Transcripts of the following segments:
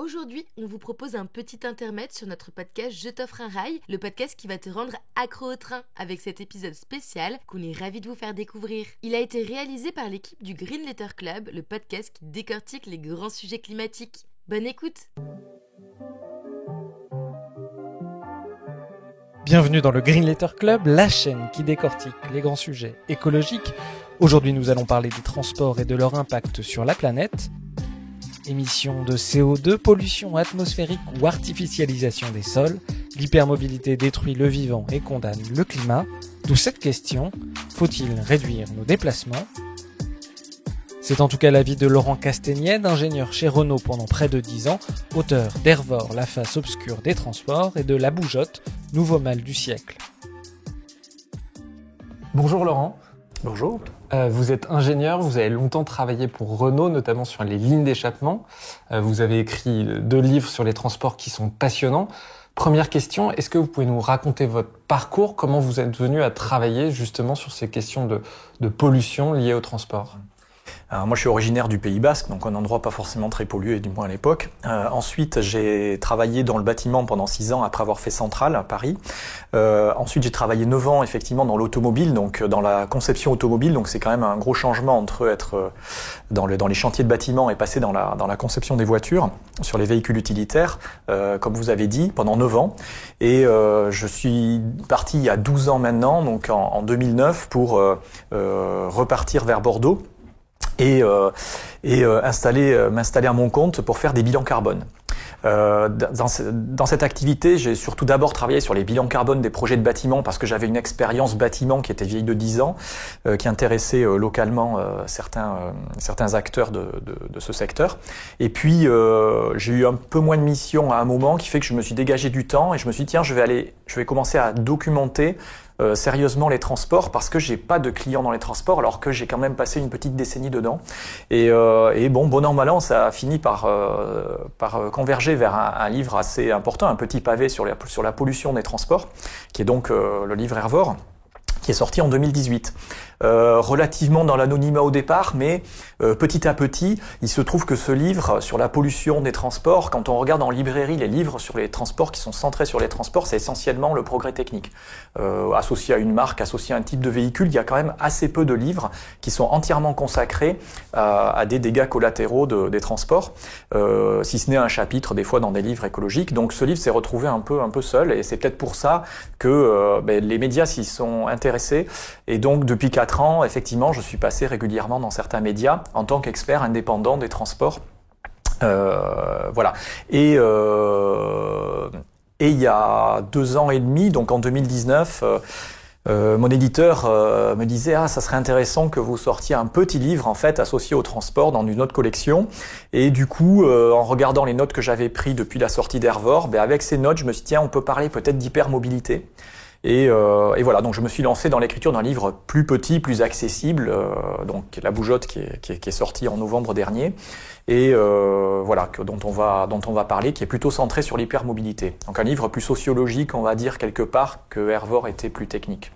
Aujourd'hui, on vous propose un petit intermède sur notre podcast Je t'offre un rail, le podcast qui va te rendre accro au train, avec cet épisode spécial qu'on est ravis de vous faire découvrir. Il a été réalisé par l'équipe du Green Letter Club, le podcast qui décortique les grands sujets climatiques. Bonne écoute! Bienvenue dans le Green Letter Club, la chaîne qui décortique les grands sujets écologiques. Aujourd'hui, nous allons parler des transports et de leur impact sur la planète. Émissions de CO2, pollution atmosphérique ou artificialisation des sols, l'hypermobilité détruit le vivant et condamne le climat. D'où cette question, faut-il réduire nos déplacements ? C'est en tout cas l'avis de Laurent Castaignède, ingénieur chez Renault pendant près de 10 ans, auteur d'Hervor, la face obscure des transports et de La Bougeotte, nouveau mal du siècle. Bonjour Laurent. Bonjour. Vous êtes ingénieur, vous avez longtemps travaillé pour Renault, notamment sur les lignes d'échappement. Vous avez écrit 2 livres sur les transports qui sont passionnants. Première question, est-ce que vous pouvez nous raconter votre parcours, comment vous êtes venu à travailler justement sur ces questions de pollution liées au transport ? Alors moi je suis originaire du Pays Basque, donc un endroit pas forcément très pollué, du moins à l'époque. Ensuite j'ai travaillé dans le bâtiment pendant 6 ans après avoir fait Centrale à Paris. Ensuite j'ai travaillé 9 ans effectivement dans l'automobile, donc dans la conception automobile, donc c'est quand même un gros changement entre être dans les chantiers de bâtiment et passer dans la conception des voitures, sur les véhicules utilitaires, comme vous avez dit, pendant 9 ans. Et je suis parti il y a 12 ans maintenant, donc en 2009, pour repartir vers Bordeaux. Et m'installer à mon compte pour faire des bilans carbone. Dans cette activité, j'ai surtout d'abord travaillé sur les bilans carbone des projets de bâtiments parce que j'avais une expérience bâtiment qui était vieille de 10 ans, qui intéressait localement certains acteurs de ce secteur. Et puis j'ai eu un peu moins de missions à un moment qui fait que je me suis dégagé du temps et je me suis dit tiens, je vais commencer à documenter sérieusement les transports parce que j'ai pas de clients dans les transports alors que j'ai quand même passé une petite décennie dedans et bon an mal an ça a fini par converger vers un livre assez important, un petit pavé sur la pollution des transports qui est donc le livre Hervor qui est sorti en 2018. Relativement dans l'anonymat au départ, mais petit à petit, il se trouve que ce livre sur la pollution des transports, quand on regarde en librairie les livres sur les transports qui sont centrés sur les transports, c'est essentiellement le progrès technique. Associé à une marque, associé à un type de véhicule, il y a quand même assez peu de livres qui sont entièrement consacrés à des dégâts collatéraux des transports, si ce n'est un chapitre des fois dans des livres écologiques. Donc ce livre s'est retrouvé un peu seul et c'est peut-être pour ça que les médias s'y sont intéressés et donc depuis 4 ans, effectivement, je suis passé régulièrement dans certains médias en tant qu'expert indépendant des transports. Voilà. Et il y a 2 ans et demi, donc en 2019, mon éditeur me disait ça serait intéressant que vous sortiez un petit livre en fait associé au transport dans une autre collection. Et du coup, en regardant les notes que j'avais prises depuis la sortie d'Hervor, avec ces notes, je me suis dit tiens, on peut parler peut-être d'hypermobilité. Et voilà, donc je me suis lancé dans l'écriture d'un livre plus petit, plus accessible, donc La Bougeotte qui est sorti en novembre dernier, et voilà, dont on va parler, qui est plutôt centré sur l'hypermobilité. Donc un livre plus sociologique, on va dire quelque part, que Hervor était plus technique.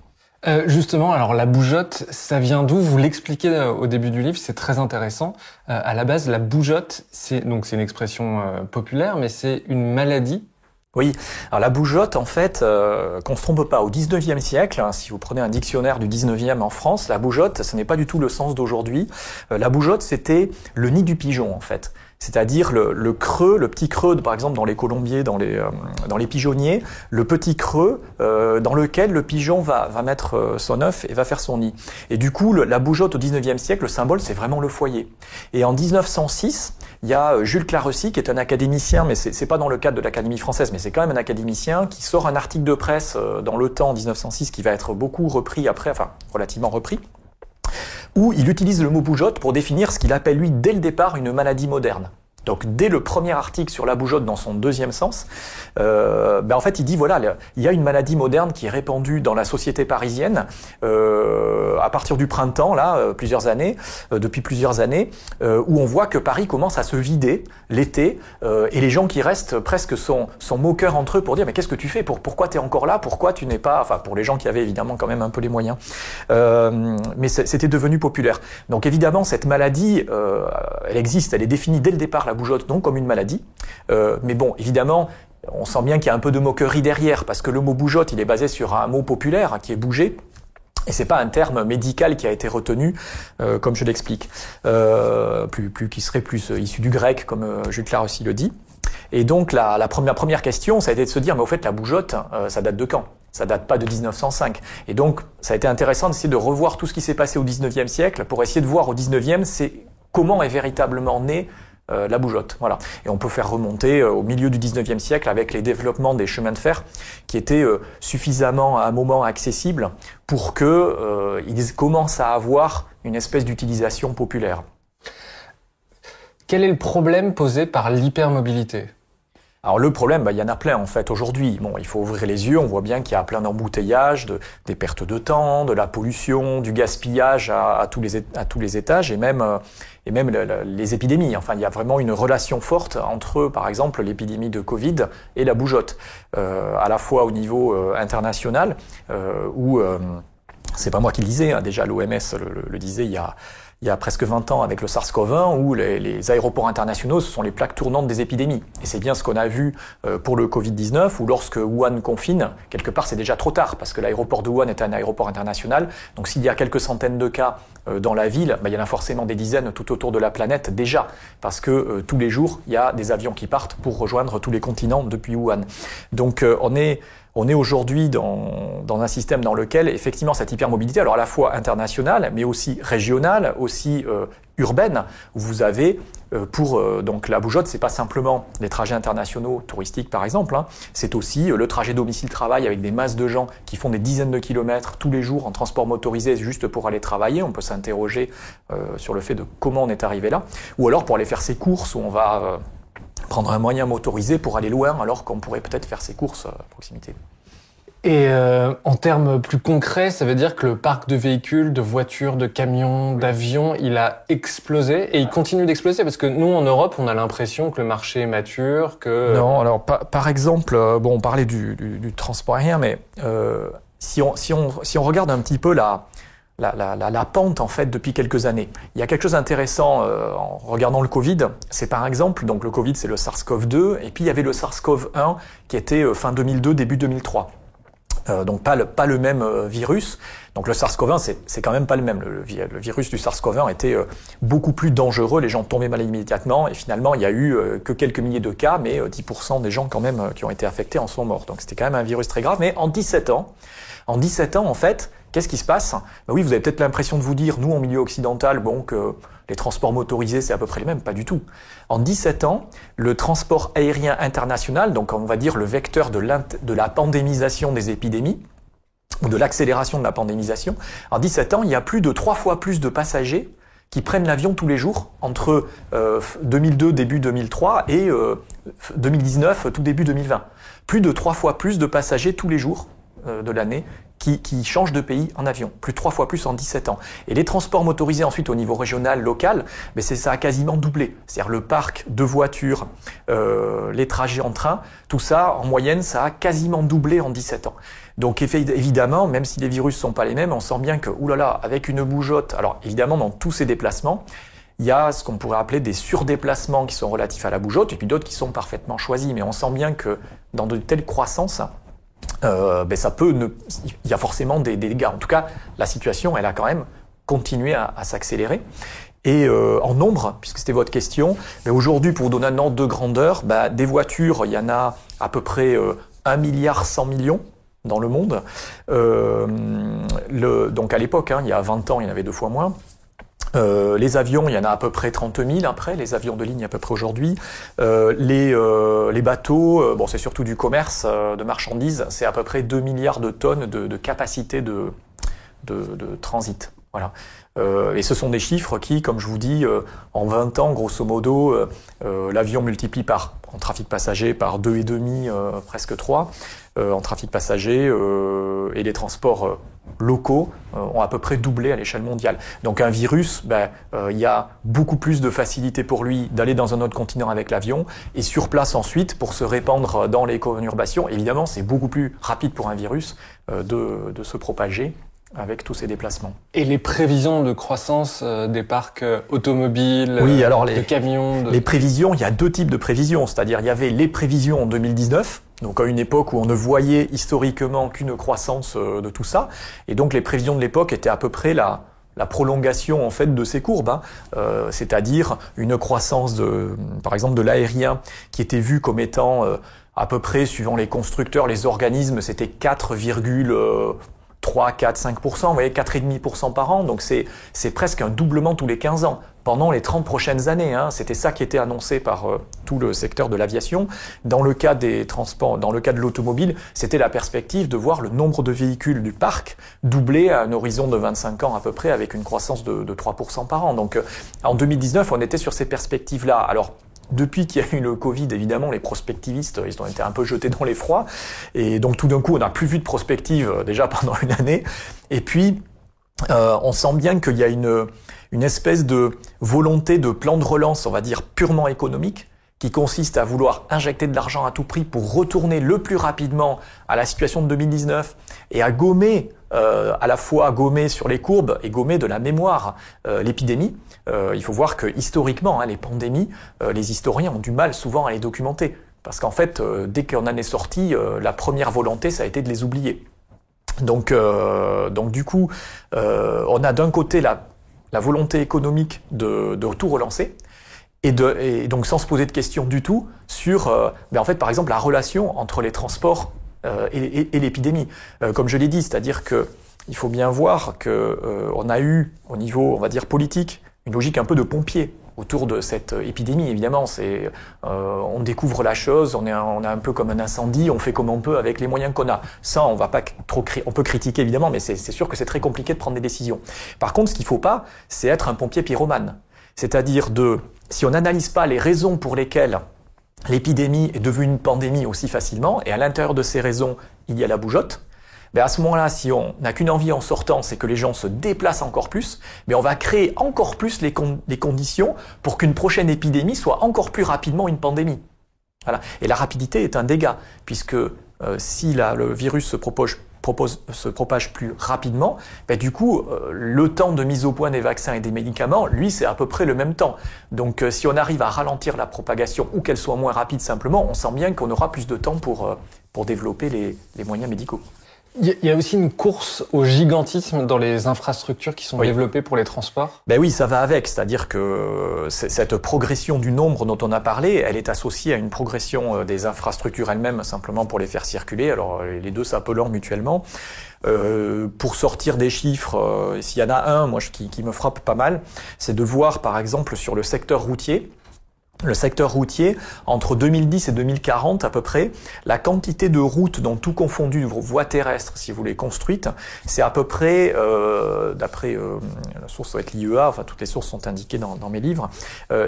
Justement, alors la bougeotte, ça vient d'où ? Vous l'expliquez au début du livre, c'est très intéressant. À la base, la bougeotte, c'est une expression populaire, mais c'est une maladie. Oui, alors la bougeotte, en fait, qu'on se trompe pas, au 19e siècle, si vous prenez un dictionnaire du 19e en France, la bougeotte, ce n'est pas du tout le sens d'aujourd'hui. La bougeotte, c'était le nid du pigeon, en fait. C'est-à-dire le creux, le petit creux, par exemple dans les colombiers, dans les pigeonniers, le petit creux dans lequel le pigeon va mettre son œuf et va faire son nid. Et du coup, la bougeotte au 19e siècle, le symbole, c'est vraiment le foyer. Et en 1906, il y a Jules Clarecy, qui est un académicien, mais c'est pas dans le cadre de l'Académie française, mais c'est quand même un académicien, qui sort un article de presse dans Le Temps en 1906, qui va être beaucoup repris après, enfin relativement repris, où il utilise le mot bougeotte pour définir ce qu'il appelle lui dès le départ une maladie moderne. Donc dès le premier article sur la bougeotte dans son deuxième sens, en fait il dit voilà, il y a une maladie moderne qui est répandue dans la société parisienne à partir du printemps là, depuis plusieurs années, où on voit que Paris commence à se vider l'été et les gens qui restent presque sont moqueurs entre eux pour dire mais qu'est-ce que tu fais, pourquoi t'es encore là, pourquoi tu n'es pas, enfin pour les gens qui avaient évidemment quand même un peu les moyens, mais c'était devenu populaire. Donc évidemment cette maladie, elle existe, elle est définie dès le départ. la bougeotte non comme une maladie. Mais bon, évidemment, on sent bien qu'il y a un peu de moquerie derrière, parce que le mot bougeotte, il est basé sur un mot populaire qui est bouger. Et c'est pas un terme médical qui a été retenu, comme je l'explique, qui serait plus issu du grec, comme Jules Clare aussi le dit. Et donc la première question, ça a été de se dire, mais au fait, la bougeotte, ça date de quand ? Ça date pas de 1905. Et donc, ça a été intéressant d'essayer de revoir tout ce qui s'est passé au 19e siècle pour essayer de voir au 19e, c'est comment est véritablement née la bougeotte. Voilà. Et on peut faire remonter au milieu du 19e siècle avec les développements des chemins de fer qui étaient suffisamment à un moment accessibles pour que ils commencent à avoir une espèce d'utilisation populaire. Quel est le problème posé par l'hypermobilité ? Alors le problème, il y en a plein en fait aujourd'hui. Bon, il faut ouvrir les yeux, on voit bien qu'il y a plein d'embouteillages, des pertes de temps, de la pollution, du gaspillage à tous les étages et même les épidémies. Enfin, il y a vraiment une relation forte entre, par exemple, l'épidémie de Covid et la bougeotte, à la fois au niveau international, où c'est pas moi qui le disais, déjà l'OMS le disait il y a presque 20 ans avec le SARS-CoV-1, où les aéroports internationaux, ce sont les plaques tournantes des épidémies. Et c'est bien ce qu'on a vu pour le Covid-19, où lorsque Wuhan confine, quelque part c'est déjà trop tard, parce que l'aéroport de Wuhan est un aéroport international. Donc s'il y a quelques centaines de cas dans la ville, il y en a forcément des dizaines tout autour de la planète déjà, parce que tous les jours, il y a des avions qui partent pour rejoindre tous les continents depuis Wuhan. Donc on est aujourd'hui dans un système dans lequel, effectivement, cette hypermobilité, alors à la fois internationale, mais aussi régionale, aussi urbaine, où vous avez, donc la bougeotte, c'est pas simplement les trajets internationaux touristiques, par exemple, c'est aussi le trajet domicile-travail avec des masses de gens qui font des dizaines de kilomètres tous les jours en transport motorisé juste pour aller travailler. On peut s'interroger sur le fait de comment on est arrivé là, ou alors pour aller faire ses courses, où on va prendre un moyen motorisé pour aller loin alors qu'on pourrait peut-être faire ses courses à proximité. Et en termes plus concrets, ça veut dire que le parc de véhicules, de voitures, de camions, d'avions, il a explosé et il continue d'exploser parce que nous, en Europe, on a l'impression que le marché est mature, que... Non, alors par exemple, on parlait du transport aérien, mais si on regarde un petit peu la pente en fait depuis quelques années. Il y a quelque chose d'intéressant en regardant le Covid, c'est par exemple, donc le Covid c'est le SARS-CoV-2 et puis il y avait le SARS-CoV-1 qui était fin 2002, début 2003. Donc pas le même virus. Donc le SARS-CoV-1 c'est quand même pas le même. Le virus du SARS-CoV-1 était beaucoup plus dangereux, les gens tombaient malades immédiatement et finalement il y a eu que quelques milliers de cas, mais 10% des gens quand même qui ont été affectés en sont morts. Donc c'était quand même un virus très grave, mais en 17 ans en fait, qu'est-ce qui se passe ? Oui, vous avez peut-être l'impression de vous dire, nous en milieu occidental, que les transports motorisés c'est à peu près les mêmes, pas du tout. En 17 ans, le transport aérien international, donc on va dire le vecteur de la pandémisation des épidémies, ou de l'accélération de la pandémisation, en 17 ans, il y a plus de 3 fois plus de passagers qui prennent l'avion tous les jours entre 2002, début 2003 et 2019, tout début 2020. Plus de 3 fois plus de passagers tous les jours de l'année qui changent de pays en avion, plus de 3 fois plus en 17 ans. Et les transports motorisés ensuite au niveau régional, local, ça a quasiment doublé. C'est-à-dire le parc de voitures, les trajets en train, tout ça, en moyenne, ça a quasiment doublé en 17 ans. Donc évidemment, même si les virus sont pas les mêmes, on sent bien que, avec une bougeotte, alors évidemment dans tous ces déplacements, il y a ce qu'on pourrait appeler des surdéplacements qui sont relatifs à la bougeotte et puis d'autres qui sont parfaitement choisis. Mais on sent bien que dans de telles croissances, il y a forcément des dégâts. En tout cas, la situation, elle a quand même continué à s'accélérer. Et en nombre, puisque c'était votre question, aujourd'hui, pour vous donner un ordre de grandeur, des voitures, il y en a à peu près 1,1 milliard dans le monde. Donc à l'époque, il y a 20 ans, il y en avait 2 fois moins. Les avions, il y en a à peu près 30 000 après, les avions de ligne à peu près aujourd'hui. Les bateaux, c'est surtout du commerce de marchandises, c'est à peu près 2 milliards de tonnes de capacité de transit. Voilà. Et ce sont des chiffres qui, comme je vous dis, en 20 ans, grosso modo, l'avion multiplie en trafic passager par 2,5, presque 3, en trafic passager, et les transports locaux ont à peu près doublé à l'échelle mondiale. Donc un virus, il y a beaucoup plus de facilité pour lui d'aller dans un autre continent avec l'avion, et sur place ensuite, pour se répandre dans les conurbations, évidemment, c'est beaucoup plus rapide pour un virus de se propager avec tous ces déplacements. Et les prévisions de croissance des parcs automobiles, oui, alors de camions Les prévisions, il y a 2 types de prévisions. C'est-à-dire, il y avait les prévisions en 2019, donc à une époque où on ne voyait historiquement qu'une croissance de tout ça. Et donc, les prévisions de l'époque étaient à peu près la prolongation en fait de ces courbes, c'est-à-dire une croissance par exemple de l'aérien qui était vu comme étant à peu près, suivant les constructeurs, les organismes, c'était 4,3, 4, 5%, vous voyez, 4,5% par an, donc c'est presque un doublement tous les 15 ans. Pendant les 30 prochaines années, c'était ça qui était annoncé par tout le secteur de l'aviation. Dans le cas des transports, dans le cas de l'automobile, c'était la perspective de voir le nombre de véhicules du parc doubler à un horizon de 25 ans à peu près, avec une croissance de 3% par an. Donc en 2019, on était sur ces perspectives-là. Alors, depuis qu'il y a eu le Covid, évidemment, les prospectivistes, ils ont été un peu jetés dans l'effroi. Et donc, tout d'un coup, on n'a plus vu de prospective déjà pendant une année. Et puis, on sent bien qu'il y a une espèce de volonté de plan de relance, on va dire, purement économique, qui consiste à vouloir injecter de l'argent à tout prix pour retourner le plus rapidement à la situation de 2019 et à gommer, à la fois gommer sur les courbes et gommer de la mémoire l'épidémie. Il faut voir que historiquement, les pandémies, les historiens ont du mal souvent à les documenter. Parce qu'en fait, dès qu'on en est sorti, la première volonté, ça a été de les oublier. Donc du coup, on a d'un côté la volonté économique de tout relancer, et donc sans se poser de questions du tout sur, en fait, par exemple, la relation entre les transports et l'épidémie. Comme je l'ai dit, c'est-à-dire que il faut bien voir que on a eu, au niveau, on va dire, politique, une logique un peu de pompier autour de cette épidémie. Évidemment, on découvre la chose, on est un peu comme un incendie, on fait comme on peut avec les moyens qu'on a. Ça, on va pas trop on peut critiquer évidemment, mais c'est sûr que c'est très compliqué de prendre des décisions. Par contre, ce qu'il faut pas, c'est être un pompier pyromane. C'est-à-dire si on n'analyse pas les raisons pour lesquelles l'épidémie est devenue une pandémie aussi facilement, et à l'intérieur de ces raisons, il y a la bougeotte, à ce moment-là, si on n'a qu'une envie en sortant, c'est que les gens se déplacent encore plus, mais on va créer encore plus les conditions pour qu'une prochaine épidémie soit encore plus rapidement une pandémie. Voilà. Et la rapidité est un dégât, puisque si le virus se propage plus rapidement, du coup, le temps de mise au point des vaccins et des médicaments, lui, c'est à peu près le même temps. Donc, si on arrive à ralentir la propagation ou qu'elle soit moins rapide simplement, on sent bien qu'on aura plus de temps pour développer les moyens médicaux. Il y a aussi une course au gigantisme dans les infrastructures qui sont développées pour les transports. Oui, ça va avec. C'est-à-dire que cette progression du nombre dont on a parlé, elle est associée à une progression des infrastructures elles-mêmes, simplement pour les faire circuler. Alors, les deux s'appelant mutuellement. Pour sortir des chiffres, s'il y en a un, moi, qui me frappe pas mal, c'est de voir, par exemple, sur le secteur routier, entre 2010 et 2040 à peu près, la quantité de routes, dans tout confondu, voies terrestres, si vous les construites, c'est à peu près, d'après la source doit être l'IEA, enfin toutes les sources sont indiquées dans mes livres,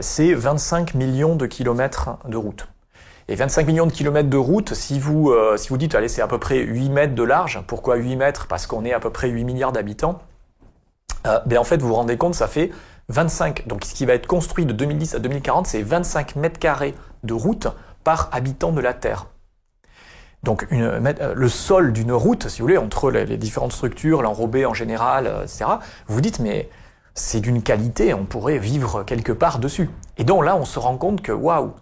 c'est 25 millions de kilomètres de routes. Et 25 millions de kilomètres de route, si vous dites, allez, c'est à peu près 8 mètres de large, pourquoi 8 mètres? Parce qu'on est à peu près 8 milliards d'habitants. En fait, vous vous rendez compte, ça fait 25, donc ce qui va être construit de 2010 à 2040, c'est 25 mètres carrés de route par habitant de la Terre. Donc le sol d'une route, si vous voulez, entre les différentes structures, l'enrobé en général, etc., vous vous dites, mais c'est d'une qualité, on pourrait vivre quelque part dessus. Et donc là, on se rend compte que, waouh,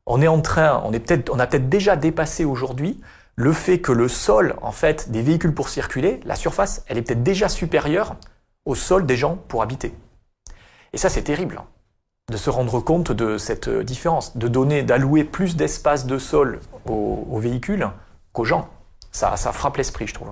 on a peut-être déjà dépassé aujourd'hui le fait que le sol, en fait, des véhicules pour circuler, la surface, elle est peut-être déjà supérieure au sol des gens pour habiter. Et ça, c'est terrible, de se rendre compte de cette différence, d'allouer plus d'espace de sol aux véhicules qu'aux gens. Ça frappe l'esprit, je trouve.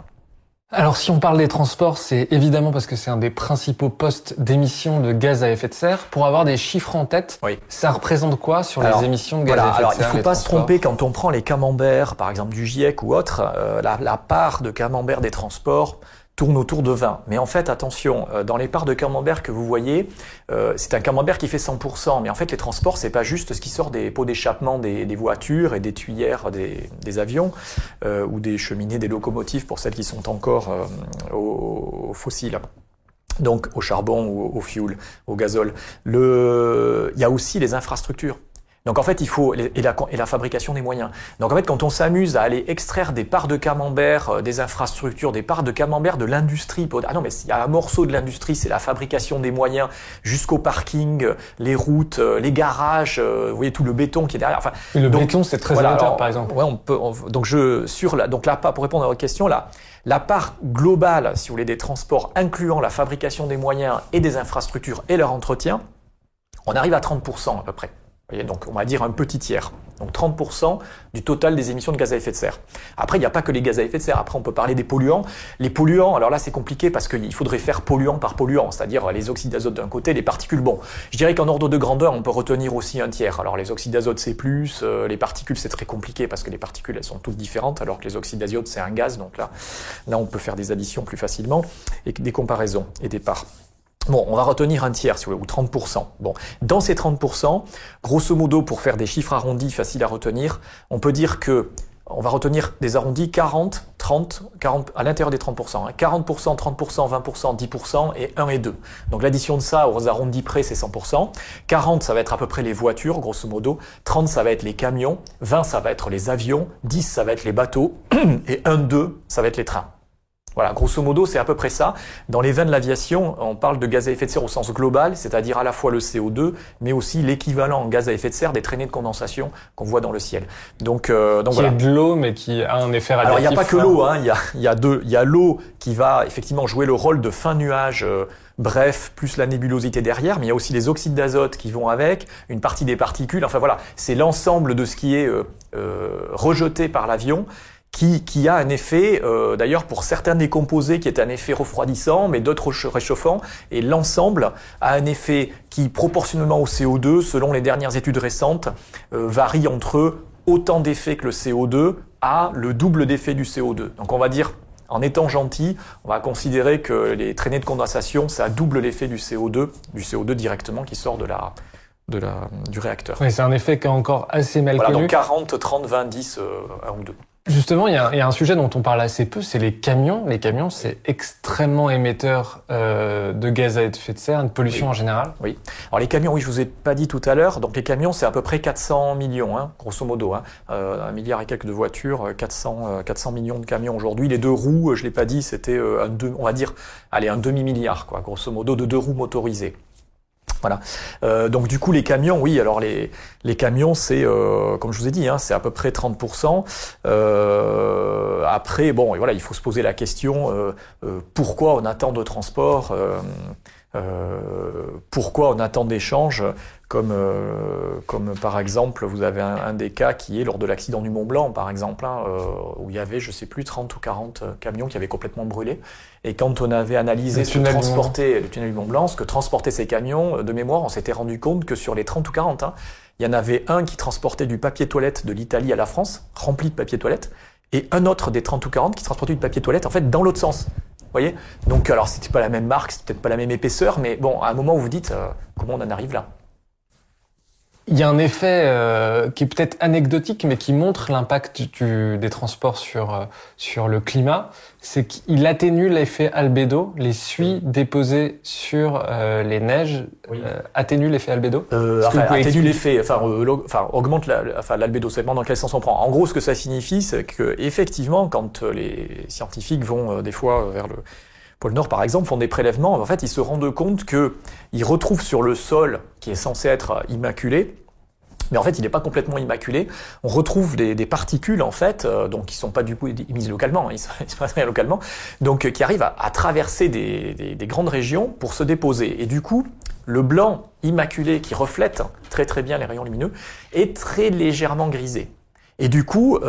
Alors, si on parle des transports, c'est évidemment parce que c'est un des principaux postes d'émissions de gaz à effet de serre. Pour avoir des chiffres en tête, ça représente quoi sur les émissions de gaz à effet de serre? Il ne faut pas se tromper quand on prend les camemberts, par exemple du GIEC ou autre, la part de camembert des transports tourne autour de 20. Mais en fait, attention, dans les parts de camembert que vous voyez, c'est un camembert qui fait 100%. Mais en fait, les transports, c'est pas juste ce qui sort des pots d'échappement des voitures et des tuyères des avions ou des cheminées des locomotives pour celles qui sont encore au fossile. Donc au charbon ou au fioul, au gazole. Il y a aussi les infrastructures. Donc en fait, il faut et la fabrication des moyens. Donc en fait, quand on s'amuse à aller extraire des parts de camembert, des infrastructures, des parts de camembert de l'industrie, ah non mais il y a un morceau de l'industrie, c'est la fabrication des moyens jusqu'au parking, les routes, les garages, vous voyez tout le béton qui est derrière. Enfin, béton, c'est très émetteur, par exemple. Ouais, donc pour répondre à votre question là, la part globale, si vous voulez, des transports incluant la fabrication des moyens et des infrastructures et leur entretien, on arrive à 30% à peu près. Donc on va dire un petit tiers. Donc 30% du total des émissions de gaz à effet de serre. Après, il n'y a pas que les gaz à effet de serre. Après, on peut parler des polluants. Les polluants, alors là, c'est compliqué parce qu'il faudrait faire polluant par polluant, c'est-à-dire les oxydes d'azote d'un côté, les particules. Bon, je dirais qu'en ordre de grandeur, on peut retenir aussi un tiers. Alors les oxydes d'azote, c'est plus. Les particules, c'est très compliqué parce que les particules, elles sont toutes différentes, alors que les oxydes d'azote, c'est un gaz. Donc là, on peut faire des additions plus facilement et des comparaisons et des parts. Bon, on va retenir un tiers, si vous voulez, ou 30%. Bon, dans ces 30%, grosso modo, pour faire des chiffres arrondis faciles à retenir, on peut dire que on va retenir des arrondis 40, 30, 40, à l'intérieur des 30%. 40%, 30%, 20%, 10% et 1 et 2. Donc l'addition de ça aux arrondis près, c'est 100%. 40, ça va être à peu près les voitures, grosso modo. 30, ça va être les camions. 20, ça va être les avions. 10, ça va être les bateaux. Et 1, 2, ça va être les trains. Voilà, grosso modo, c'est à peu près ça. Dans les veines de l'aviation, on parle de gaz à effet de serre au sens global, c'est-à-dire à la fois le CO2, mais aussi l'équivalent en gaz à effet de serre des traînées de condensation qu'on voit dans le ciel. Donc voilà. Qui est de l'eau, mais qui a un effet radiatif. Alors il n'y a pas que l'eau, hein. Il y a l'eau qui va effectivement jouer le rôle de fin nuage. Bref, plus la nébulosité derrière, mais il y a aussi les oxydes d'azote qui vont avec, une partie des particules. Enfin voilà, c'est l'ensemble de ce qui est rejeté par l'avion. Qui a un effet, d'ailleurs pour certains des composés qui est un effet refroidissant, mais d'autres réchauffant, et l'ensemble a un effet qui, proportionnellement au CO2, selon les dernières études récentes, varie entre autant d'effets que le CO2 à le double d'effet du CO2. Donc on va dire, en étant gentil, on va considérer que les traînées de condensation, ça double l'effet du CO2 directement qui sort du réacteur. Oui, c'est un effet qui est encore assez mal connu. Donc 40, 30, 20, 10, 1 ou 2. Justement, il y a un sujet dont on parle assez peu, c'est les camions. Les camions, c'est extrêmement émetteur de gaz à effet de serre, de pollution en général. Oui. Alors les camions, oui, je vous ai pas dit tout à l'heure. Donc les camions, c'est à peu près 400 millions, grosso modo. 1 milliard et quelques de voitures, 400 millions de camions aujourd'hui. Les 2 roues, je l'ai pas dit, c'était on va dire, un demi-milliard, quoi, grosso modo, de 2 roues motorisées. Voilà. Donc du coup les camions, oui. Alors les camions, c'est comme je vous ai dit, c'est à peu près 30%. Après, bon, et voilà, il faut se poser la question pourquoi on a tant de transport, pourquoi on a tant d'échanges, comme par exemple, vous avez un des cas qui est lors de l'accident du Mont Blanc, par exemple, où il y avait, je sais plus, 30 ou 40 camions qui avaient complètement brûlé. Et quand on avait analysé le tunnel du Mont Blanc, ce que transportaient ces camions, de mémoire, on s'était rendu compte que sur les 30 ou 40, il y en avait un qui transportait du papier toilette de l'Italie à la France, rempli de papier toilette, et un autre des 30 ou 40 qui transportait du papier toilette, en fait, dans l'autre sens. Vous voyez? Donc, alors, c'était pas la même marque, c'était peut-être pas la même épaisseur, mais bon, à un moment, vous vous dites, comment on en arrive là? Il y a un effet qui est peut-être anecdotique, mais qui montre l'impact des transports sur le climat. C'est qu'il atténue l'effet albédo. Les suies déposées sur les neiges atténuent l'effet albédo. Atténue l'effet, augmente l'albédo. Ça dépend dans quel sens on prend. En gros, ce que ça signifie, c'est que effectivement, quand les scientifiques vont des fois vers le pôle Nord, par exemple, font des prélèvements, en fait, ils se rendent compte qu'ils retrouvent sur le sol, qui est censé être immaculé, mais en fait, il n'est pas complètement immaculé. On retrouve des particules, en fait, donc qui sont pas du coup émises localement, ils se passent rien localement, donc qui arrivent à traverser des grandes régions pour se déposer. Et du coup, le blanc immaculé qui reflète très très bien les rayons lumineux est très légèrement grisé. Et du coup,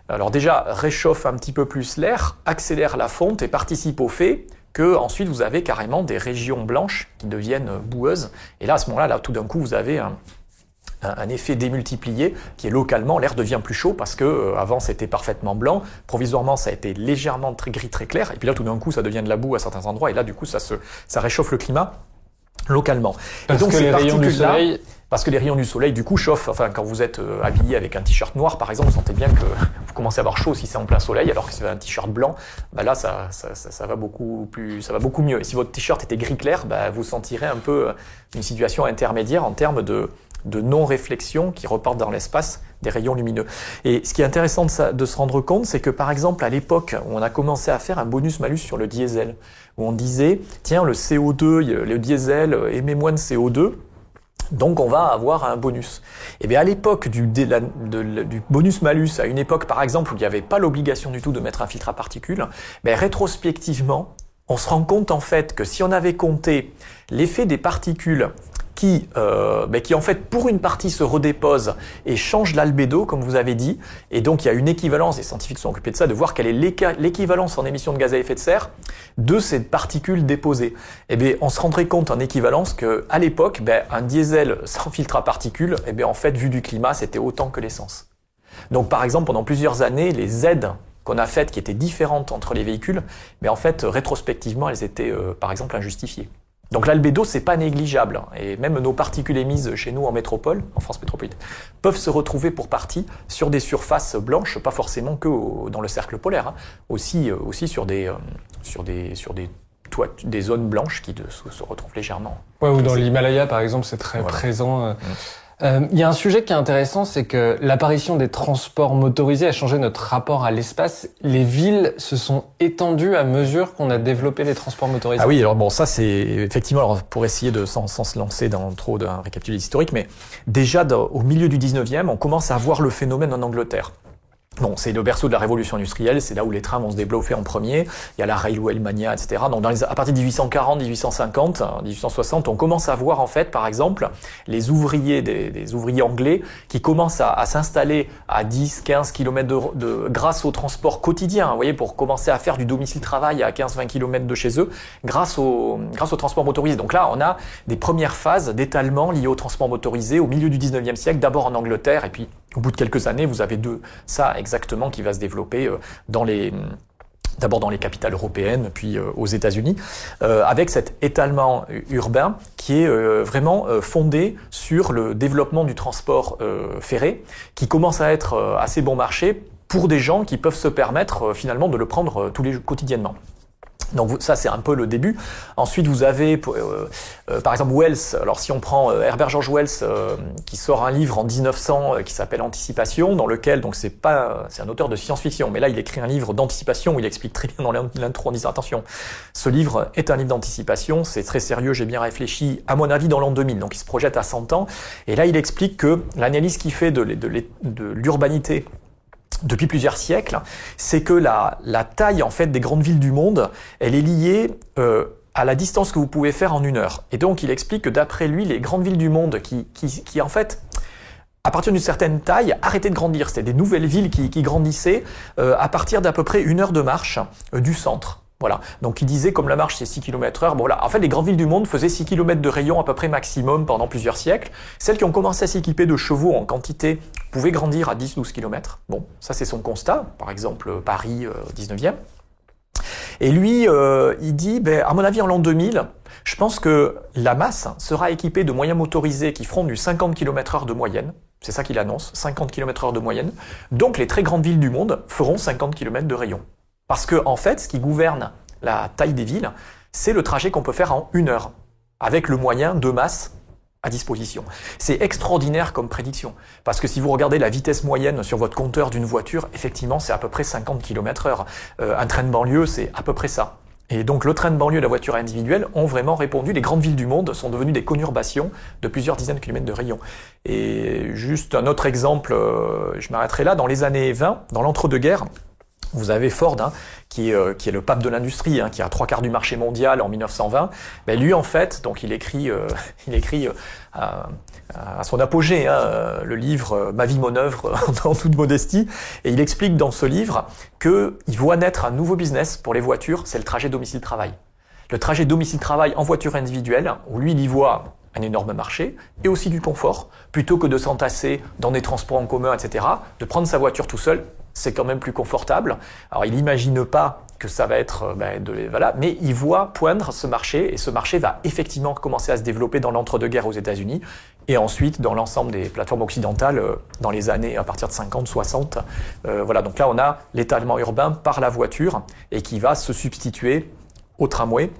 alors déjà, réchauffe un petit peu plus l'air, accélère la fonte et participe au fait que ensuite vous avez carrément des régions blanches qui deviennent boueuses. Et là, à ce moment-là, tout d'un coup, vous avez un effet démultiplié qui est localement, l'air devient plus chaud parce que avant c'était parfaitement blanc, provisoirement ça a été légèrement très gris, très clair, et puis là tout d'un coup ça devient de la boue à certains endroits, et là du coup ça réchauffe le climat localement. Parce et donc que les rayons du soleil... Parce que les rayons du soleil, du coup, chauffent. Enfin, quand vous êtes habillé avec un t-shirt noir, par exemple, vous sentez bien que vous commencez à avoir chaud si c'est en plein soleil, alors que si c'est un t-shirt blanc, là, ça va beaucoup mieux. Et si votre t-shirt était gris clair, vous sentirez un peu une situation intermédiaire en termes de de non-réflexion qui reportent dans l'espace des rayons lumineux. Et ce qui est intéressant de se rendre compte, c'est que par exemple à l'époque où on a commencé à faire un bonus-malus sur le diesel, où on disait, tiens, le CO2, le diesel émet moins de CO2, donc on va avoir un bonus. Et bien à l'époque du bonus-malus, à une époque par exemple où il n'y avait pas l'obligation du tout de mettre un filtre à particules, rétrospectivement, on se rend compte en fait que si on avait compté l'effet des particules qui en fait pour une partie se redépose et change l'albédo comme vous avez dit, et donc il y a une équivalence, les scientifiques sont occupés de ça, de voir quelle est l'équivalence en émissions de gaz à effet de serre de ces particules déposées. Et bien on se rendrait compte en équivalence que à l'époque, un diesel sans filtre à particules, en fait vu du climat c'était autant que l'essence. Donc par exemple pendant plusieurs années les aides qu'on a faites qui étaient différentes entre les véhicules, mais en fait rétrospectivement elles étaient par exemple injustifiées. Donc l'albédo, c'est pas négligeable. Et même nos particules émises chez nous en métropole, en France métropolitaine, peuvent se retrouver pour partie sur des surfaces blanches, pas forcément que dans le cercle polaire, aussi sur des zones blanches qui se retrouvent légèrement. Ouais, ou dans l'Himalaya, par exemple, c'est très présent. Il y a un sujet qui est intéressant, c'est que l'apparition des transports motorisés a changé notre rapport à l'espace. Les villes se sont étendues à mesure qu'on a développé les transports motorisés. Ah oui, alors bon, ça c'est effectivement, alors pour essayer de sans se lancer dans trop d'un récapitulatif historique, mais déjà au milieu du 19e, on commence à voir le phénomène en Angleterre. Bon, c'est le berceau de la révolution industrielle, c'est là où les trams vont se développer en premier, il y a la Railway Mania, etc. Donc à partir de 1840, 1850, 1860, on commence à voir en fait, par exemple, les ouvriers, des ouvriers anglais qui commencent à s'installer à 10, 15 km grâce au transport quotidien, vous voyez, pour commencer à faire du domicile-travail à 15, 20 km de chez eux, grâce au transport motorisé. Donc là, on a des premières phases d'étalement liées au transport motorisé au milieu du 19e siècle, d'abord en Angleterre, et puis au bout de quelques années, vous avez ça exactement qui va se développer d'abord dans les capitales européennes, puis aux États-Unis, avec cet étalement urbain qui est vraiment fondé sur le développement du transport ferré, qui commence à être assez bon marché pour des gens qui peuvent se permettre finalement de le prendre quotidiennement. Donc ça c'est un peu le début. Ensuite vous avez par exemple Wells. Alors si on prend Herbert George Wells qui sort un livre en 1900 qui s'appelle Anticipation, dans lequel donc c'est un auteur de science-fiction, mais là il écrit un livre d'anticipation où il explique très bien dans l'intro en disant attention, ce livre est un livre d'anticipation, c'est très sérieux, j'ai bien réfléchi, à mon avis dans l'an 2000, donc il se projette à 100 ans, et là il explique que l'analyse qu'il fait de l'urbanité depuis plusieurs siècles, c'est que la taille en fait des grandes villes du monde, elle est liée à la distance que vous pouvez faire en 1 heure. Et donc il explique que d'après lui, les grandes villes du monde qui en fait, à partir d'une certaine taille, arrêtaient de grandir. C'était des nouvelles villes qui grandissaient à partir d'à peu près 1 heure de marche du centre. Voilà. Donc il disait comme la marche c'est 6 km/h. Bon voilà. En fait les grandes villes du monde faisaient 6 km de rayon à peu près maximum pendant plusieurs siècles. Celles qui ont commencé à s'équiper de chevaux en quantité pouvaient grandir à 10-12 km. Bon, ça c'est son constat. Par exemple Paris 19e. Et lui, il dit, à mon avis en l'an 2000, je pense que la masse sera équipée de moyens motorisés qui feront du 50 km/h de moyenne. C'est ça qu'il annonce, 50 km/h de moyenne. Donc les très grandes villes du monde feront 50 km de rayon. Parce que, en fait, ce qui gouverne la taille des villes, c'est le trajet qu'on peut faire en 1 heure, avec le moyen de masse à disposition. C'est extraordinaire comme prédiction, parce que si vous regardez la vitesse moyenne sur votre compteur d'une voiture, effectivement, c'est à peu près 50 km/h. Un train de banlieue, c'est à peu près ça. Et donc le train de banlieue et la voiture individuelle ont vraiment répondu. Les grandes villes du monde sont devenues des conurbations de plusieurs dizaines de kilomètres de rayon. Et juste un autre exemple, je m'arrêterai là, dans les années 20, dans l'entre-deux-guerres, vous avez Ford, qui est le pape de l'industrie, qui a 3/4 du marché mondial en 1920. Lui, en fait, donc il écrit à son apogée le livre Ma vie, mon œuvre, en toute modestie, et il explique dans ce livre qu'il voit naître un nouveau business pour les voitures, c'est le trajet domicile-travail. Le trajet domicile-travail en voiture individuelle, où lui, il y voit un énorme marché, et aussi du confort, plutôt que de s'entasser dans des transports en commun, etc., de prendre sa voiture tout seul, c'est quand même plus confortable. Alors il n'imagine pas que ça va être mais il voit poindre ce marché, et ce marché va effectivement commencer à se développer dans l'entre-deux-guerres aux États-Unis, et ensuite dans l'ensemble des plateformes occidentales dans les années à partir de 50, 60. Donc là on a l'étalement urbain par la voiture, et qui va se substituer au tramway,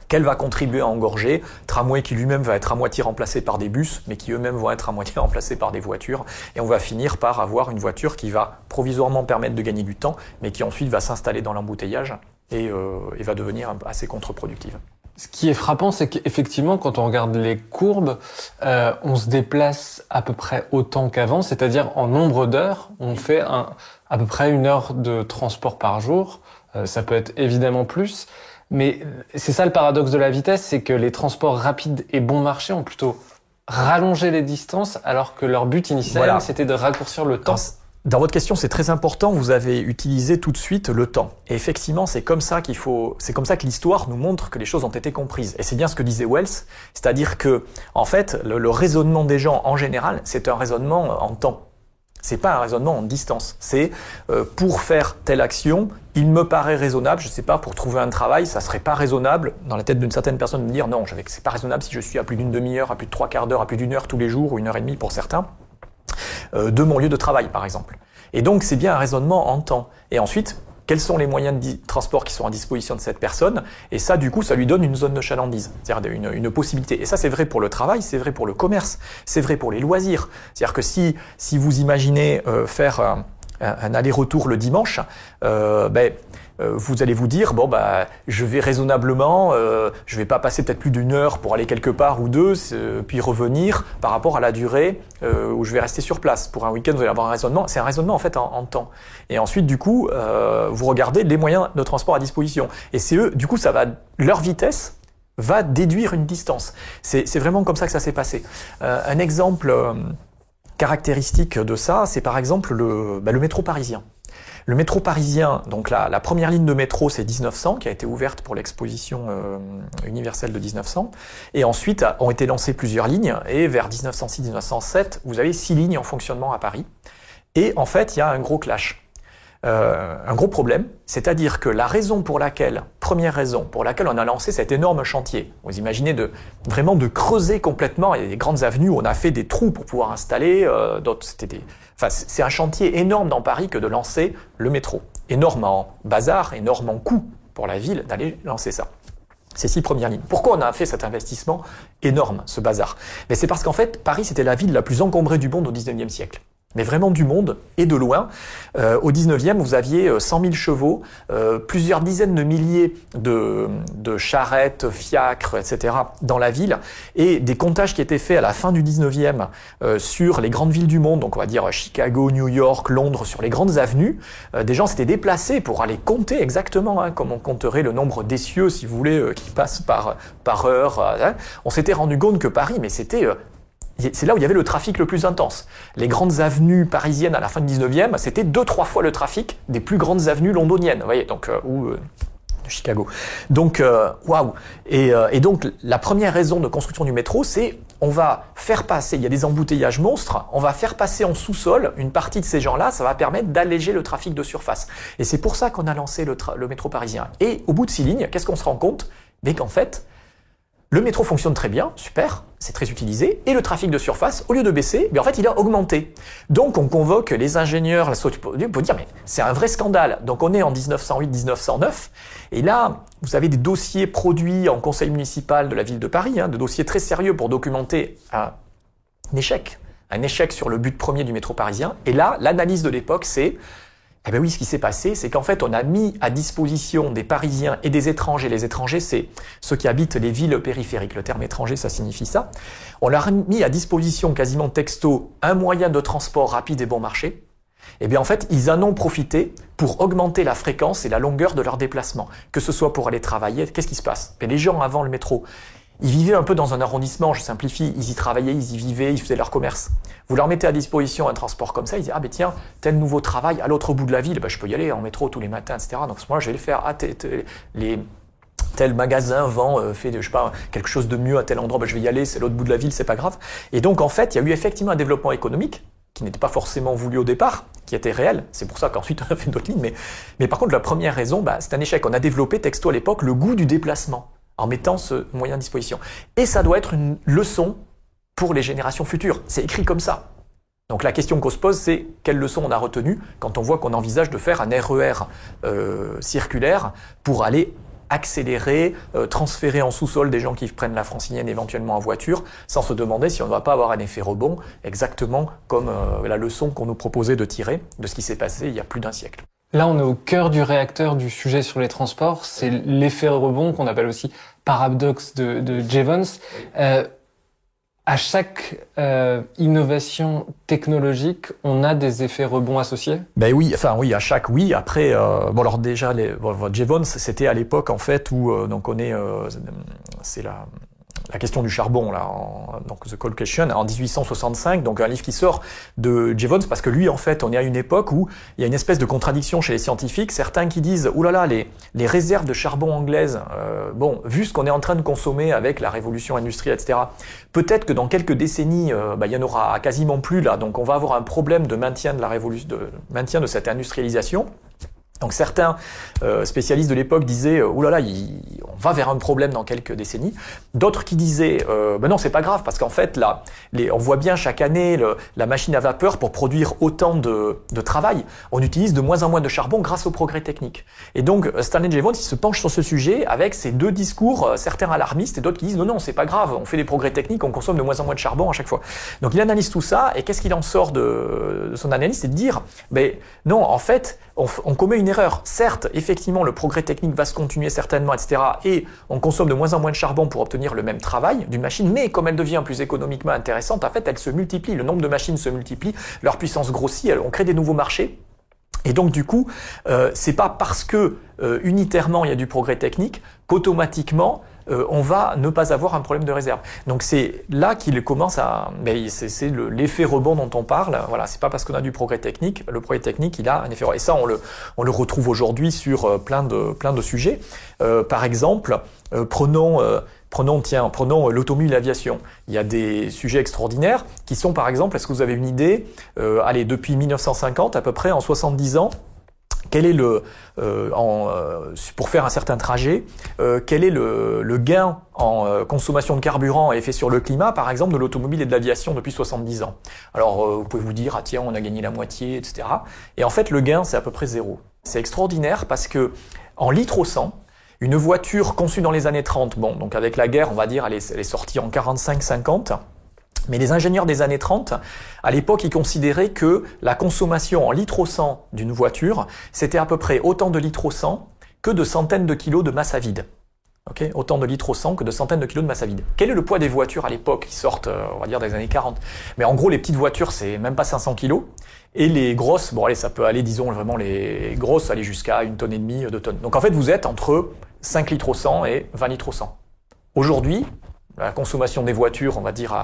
qu'elle va contribuer à engorger, tramway qui lui-même va être à moitié remplacé par des bus, mais qui eux-mêmes vont être à moitié remplacés par des voitures, et on va finir par avoir une voiture qui va provisoirement permettre de gagner du temps, mais qui ensuite va s'installer dans l'embouteillage et va devenir assez contre-productive. Ce qui est frappant, c'est qu'effectivement, quand on regarde les courbes, on se déplace à peu près autant qu'avant, c'est-à-dire en nombre d'heures, on fait à peu près 1 heure de transport par jour. Ça peut être évidemment plus. Mais c'est ça le paradoxe de la vitesse, c'est que les transports rapides et bon marché ont plutôt rallongé les distances, alors que leur but initial, c'était de raccourcir le temps. Dans votre question, c'est très important, vous avez utilisé tout de suite le temps. Et effectivement, c'est comme ça que l'histoire nous montre que les choses ont été comprises. Et c'est bien ce que disait Wells, c'est-à-dire que, en fait, le raisonnement des gens en général, c'est un raisonnement en temps. C'est pas un raisonnement en distance. C'est pour faire telle action, il me paraît raisonnable, je sais pas, pour trouver un travail, ça serait pas raisonnable dans la tête d'une certaine personne de me dire non, c'est pas raisonnable si je suis à plus d'une demi-heure, à plus de 3/4 d'heure, à plus d'1 heure tous les jours ou 1h30 pour certains, de mon lieu de travail par exemple. Et donc c'est bien un raisonnement en temps. Et ensuite, quels sont les moyens de transport qui sont à disposition de cette personne? Et ça, du coup, ça lui donne une zone de chalandise, c'est-à-dire une possibilité. Et ça, c'est vrai pour le travail, c'est vrai pour le commerce, c'est vrai pour les loisirs. C'est-à-dire que si vous imaginez faire un aller-retour le dimanche, vous allez vous dire je vais raisonnablement, je vais pas passer peut-être plus d'1 heure pour aller quelque part ou 2, puis revenir par rapport à la durée où je vais rester sur place. Pour un week-end, vous allez avoir un raisonnement. C'est un raisonnement en fait en temps. Et ensuite, du coup, vous regardez les moyens de transport à disposition. Et c'est eux, du coup, leur vitesse va déduire une distance. C'est vraiment comme ça que ça s'est passé. Un exemple caractéristique de ça, c'est par exemple le métro parisien. Le métro parisien, donc la première ligne de métro, c'est 1900, qui a été ouverte pour l'exposition universelle de 1900. Et ensuite, ont été lancées plusieurs lignes. Et vers 1906-1907, vous avez 6 lignes en fonctionnement à Paris. Et en fait, il y a un gros clash. Un gros problème, c'est-à-dire que première raison pour laquelle on a lancé cet énorme chantier, vous imaginez vraiment de creuser complètement, il y a des grandes avenues où on a fait des trous pour pouvoir installer, c'est un chantier énorme dans Paris que de lancer le métro. Énorme en bazar, énorme en coût pour la ville d'aller lancer ça. Ces 6 premières lignes. Pourquoi on a fait cet investissement énorme, ce bazar? Mais c'est parce qu'en fait, Paris, c'était la ville la plus encombrée du monde au 19e siècle. Mais vraiment du monde, et de loin. Au 19e, vous aviez 100 000 chevaux, plusieurs dizaines de milliers de charrettes, fiacres, etc. dans la ville, et des comptages qui étaient faits à la fin du 19e sur les grandes villes du monde, donc on va dire Chicago, New York, Londres, sur les grandes avenues. Des gens s'étaient déplacés pour aller compter exactement, comme on compterait le nombre d'essieux, si vous voulez, qui passent par heure. On s'était rendu compte que Paris, mais c'est là où il y avait le trafic le plus intense. Les grandes avenues parisiennes à la fin du 19e, c'était 2-3 fois le trafic des plus grandes avenues londoniennes, vous voyez, donc ou de Chicago. Donc waouh. Et donc la première raison de construction du métro, c'est on va faire passer, il y a des embouteillages monstres, on va faire passer en sous-sol une partie de ces gens-là, ça va permettre d'alléger le trafic de surface. Et c'est pour ça qu'on a lancé le métro parisien. Et au bout de 6 lignes, qu'est-ce qu'on se rend compte? Mais qu'en fait, le métro fonctionne très bien, super, c'est très utilisé, et le trafic de surface, au lieu de baisser, en fait, il a augmenté. Donc, on convoque les ingénieurs pour dire, mais c'est un vrai scandale. Donc, on est en 1908-1909, et là, vous avez des dossiers produits en conseil municipal de la ville de Paris, de dossiers très sérieux pour documenter un échec sur le but premier du métro parisien. Et là, l'analyse de l'époque, c'est ce qui s'est passé, c'est qu'en fait, on a mis à disposition des Parisiens et des étrangers. Les étrangers, c'est ceux qui habitent les villes périphériques. Le terme étranger, ça signifie ça. On leur a mis à disposition, quasiment texto, un moyen de transport rapide et bon marché. Et bien, en fait, ils en ont profité pour augmenter la fréquence et la longueur de leurs déplacements. Que ce soit pour aller travailler, qu'est-ce qui se passe? Les gens, avant le métro, ils vivaient un peu dans un arrondissement, je simplifie, ils y travaillaient, ils y vivaient, ils faisaient leur commerce. Vous leur mettez à disposition un transport comme ça, ils disent tiens, tel nouveau travail à l'autre bout de la ville, je peux y aller en métro tous les matins, etc. Donc à ce moment-là, je vais le faire. Tel magasin fait quelque chose de mieux à tel endroit, je vais y aller, c'est l'autre bout de la ville, c'est pas grave. Et donc en fait, il y a eu effectivement un développement économique qui n'était pas forcément voulu au départ, qui était réel. C'est pour ça qu'ensuite on a fait d'autres lignes. Mais par contre, la première raison, c'est un échec. On a développé texto à l'époque le goût du déplacement, en mettant ce moyen à disposition. Et ça doit être une leçon pour les générations futures. C'est écrit comme ça. Donc la question qu'on se pose, c'est quelle leçon on a retenue quand on voit qu'on envisage de faire un RER circulaire pour aller accélérer, transférer en sous-sol des gens qui prennent la francilienne éventuellement en voiture, sans se demander si on ne va pas avoir un effet rebond, exactement comme la leçon qu'on nous proposait de tirer de ce qui s'est passé il y a plus d'un siècle. Là, on est au cœur du réacteur du sujet sur les transports. C'est l'effet rebond qu'on appelle aussi paradoxe de Jevons. À chaque innovation technologique, on a des effets rebonds associés? Ben oui, à chaque oui. Après, alors déjà, Jevons, c'était à l'époque en fait où donc on est, c'est la question du charbon, là, donc The Coal Question, en 1865, donc un livre qui sort de Jevons, parce que lui, en fait, on est à une époque où il y a une espèce de contradiction chez les scientifiques, certains qui disent, oulala, les réserves de charbon anglaises, vu ce qu'on est en train de consommer avec la révolution industrielle, etc., peut-être que dans quelques décennies, il y en aura quasiment plus, là, donc on va avoir un problème de maintien de la révolution, de maintien de cette industrialisation. Donc certains spécialistes de l'époque disaient on va vers un problème dans quelques décennies. D'autres qui disaient non, c'est pas grave parce qu'en fait là, on voit bien chaque année la machine à vapeur pour produire autant de travail, on utilise de moins en moins de charbon grâce au progrès technique. Et donc Stanley Jevons, il se penche sur ce sujet avec ces deux discours, certains alarmistes et d'autres qui disent non, c'est pas grave, on fait des progrès techniques, on consomme de moins en moins de charbon à chaque fois. Donc il analyse tout ça et qu'est-ce qu'il en sort de son analyse, c'est de dire non, en fait on commet une erreur. Certes, effectivement, le progrès technique va se continuer certainement, etc. Et on consomme de moins en moins de charbon pour obtenir le même travail d'une machine, mais comme elle devient plus économiquement intéressante, en fait, elle se multiplie. Le nombre de machines se multiplie, leur puissance grossit, on crée des nouveaux marchés. Et donc, du coup, c'est pas parce que unitairement il y a du progrès technique qu'automatiquement on va ne pas avoir un problème de réserve. Donc c'est là qu'il commence à... c'est l'effet rebond dont on parle. Voilà, c'est pas parce qu'on a du progrès technique. Le progrès technique, il a un effet rebond. Et ça, on le retrouve aujourd'hui sur plein de sujets. Par exemple, prenons l'automobile et l'aviation. Il y a des sujets extraordinaires qui sont, par exemple, est-ce que vous avez une idée depuis 1950, à peu près, en 70 ans, quel est pour faire un certain trajet, quel est le gain en consommation de carburant et effet sur le climat, par exemple, de l'automobile et de l'aviation depuis 70 ans. Alors, vous pouvez vous dire, tiens, on a gagné la moitié, etc. Et en fait, le gain, c'est à peu près zéro. C'est extraordinaire parce que, en litres au 100, une voiture conçue dans les années 30, donc avec la guerre, on va dire, elle est sortie en 45-50, mais les ingénieurs des années 30, à l'époque, ils considéraient que la consommation en litres au 100 d'une voiture, c'était à peu près autant de litres au 100 que de centaines de kilos de masse à vide. Okay, autant de litres au 100 que de centaines de kilos de masse à vide. Quel est le poids des voitures à l'époque qui sortent, on va dire, des années 40? Mais en gros, les petites voitures, c'est même pas 500 kilos. Et les grosses, ça peut aller, disons, vraiment les grosses, aller jusqu'à 1,5 tonne, 2 tonnes. Donc en fait, vous êtes entre 5 litres au 100 et 20 litres au 100. Aujourd'hui, la consommation des voitures, on va dire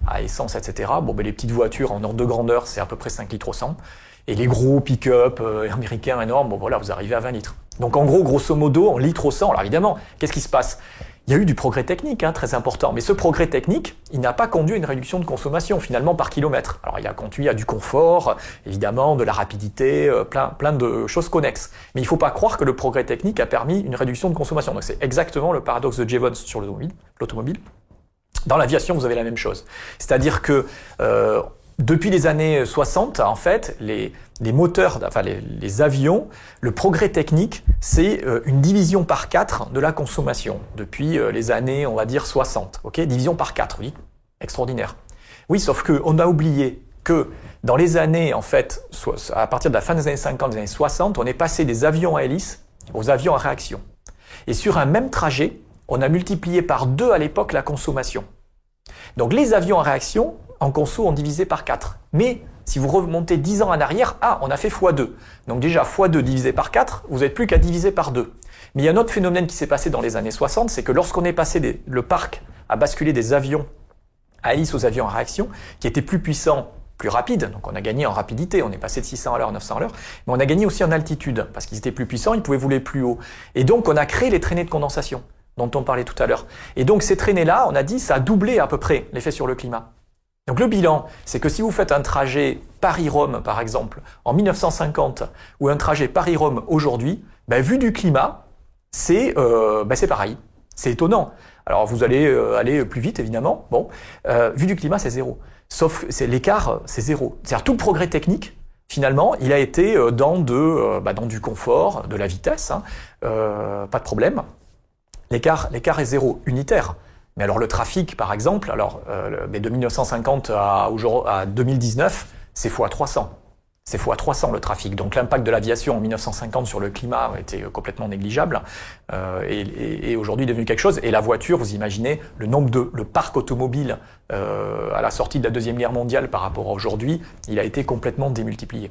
à essence, etc. Les petites voitures en ordre de grandeur, c'est à peu près 5 litres au 100. Et les gros pick-up américains énormes, vous arrivez à 20 litres. Donc en gros, grosso modo, en litres au 100, alors évidemment, qu'est-ce qui se passe? Il y a eu du progrès technique, très important. Mais ce progrès technique, il n'a pas conduit à une réduction de consommation, finalement, par kilomètre. Alors il a conduit à du confort, évidemment, de la rapidité, plein de choses connexes. Mais il ne faut pas croire que le progrès technique a permis une réduction de consommation. Donc c'est exactement le paradoxe de Jevons sur l'automobile. Dans l'aviation, vous avez la même chose. C'est-à-dire que depuis les années 60, en fait, les moteurs, les avions, le progrès technique, c'est une division par 4 de la consommation. Depuis les années, on va dire 60. Okay, division par 4, oui, extraordinaire. Oui, sauf qu'on a oublié que dans les années, en fait, à partir de la fin des années 50, des années 60, on est passé des avions à hélice aux avions à réaction. Et sur un même trajet, on a multiplié par 2 à l'époque la consommation. Donc les avions à réaction, en conso, ont divisé par 4. Mais si vous remontez 10 ans en arrière, on a fait x2. Donc déjà, x2 divisé par 4, vous n'êtes plus qu'à diviser par 2. Mais il y a un autre phénomène qui s'est passé dans les années 60, c'est que lorsqu'on est passé le parc à basculer des avions à hélice aux avions à réaction, qui étaient plus puissants, plus rapides, donc on a gagné en rapidité, on est passé de 600 à l'heure à 900 à l'heure, mais on a gagné aussi en altitude, parce qu'ils étaient plus puissants, ils pouvaient voler plus haut. Et donc on a créé les traînées de condensation, dont on parlait tout à l'heure. Et donc ces traînées-là, on a dit, ça a doublé à peu près l'effet sur le climat. Donc le bilan, c'est que si vous faites un trajet Paris-Rome, par exemple, en 1950, ou un trajet Paris-Rome aujourd'hui, vu du climat, c'est pareil. C'est étonnant. Alors vous allez aller plus vite, évidemment. Vu du climat, c'est zéro. Sauf que l'écart, c'est zéro. C'est-à-dire tout le progrès technique, finalement, il a été dans du confort, de la vitesse, pas de problème. l'écart est zéro, unitaire. Mais alors le trafic, par exemple, mais de 1950 à 2019, c'est fois 300. C'est fois 300 le trafic. Donc l'impact de l'aviation en 1950 sur le climat était complètement négligeable et aujourd'hui est devenu quelque chose. Et la voiture, vous imaginez le parc automobile à la sortie de la Deuxième Guerre mondiale par rapport à aujourd'hui, il a été complètement démultiplié.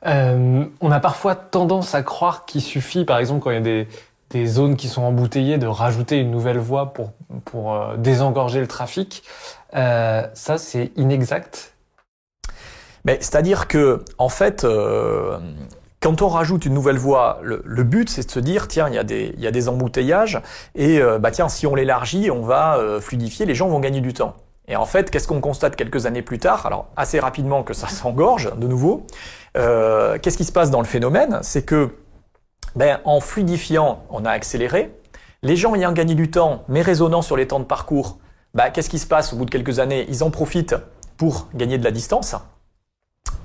On a parfois tendance à croire qu'il suffit, par exemple, quand il y a des zones qui sont embouteillées, de rajouter une nouvelle voie pour désengorger le trafic. Ça, c'est inexact. Mais c'est-à-dire que, en fait, quand on rajoute une nouvelle voie, le but c'est de se dire tiens, il y a des embouteillages et tiens, si on l'élargit, on va fluidifier, les gens vont gagner du temps. Et en fait, qu'est-ce qu'on constate quelques années plus tard? Alors assez rapidement que ça s'engorge de nouveau. Qu'est-ce qui se passe dans le phénomène? C'est que en fluidifiant, on a accéléré. Les gens ayant gagné du temps, mais raisonnant sur les temps de parcours, qu'est-ce qui se passe au bout de quelques années? Ils en profitent pour gagner de la distance.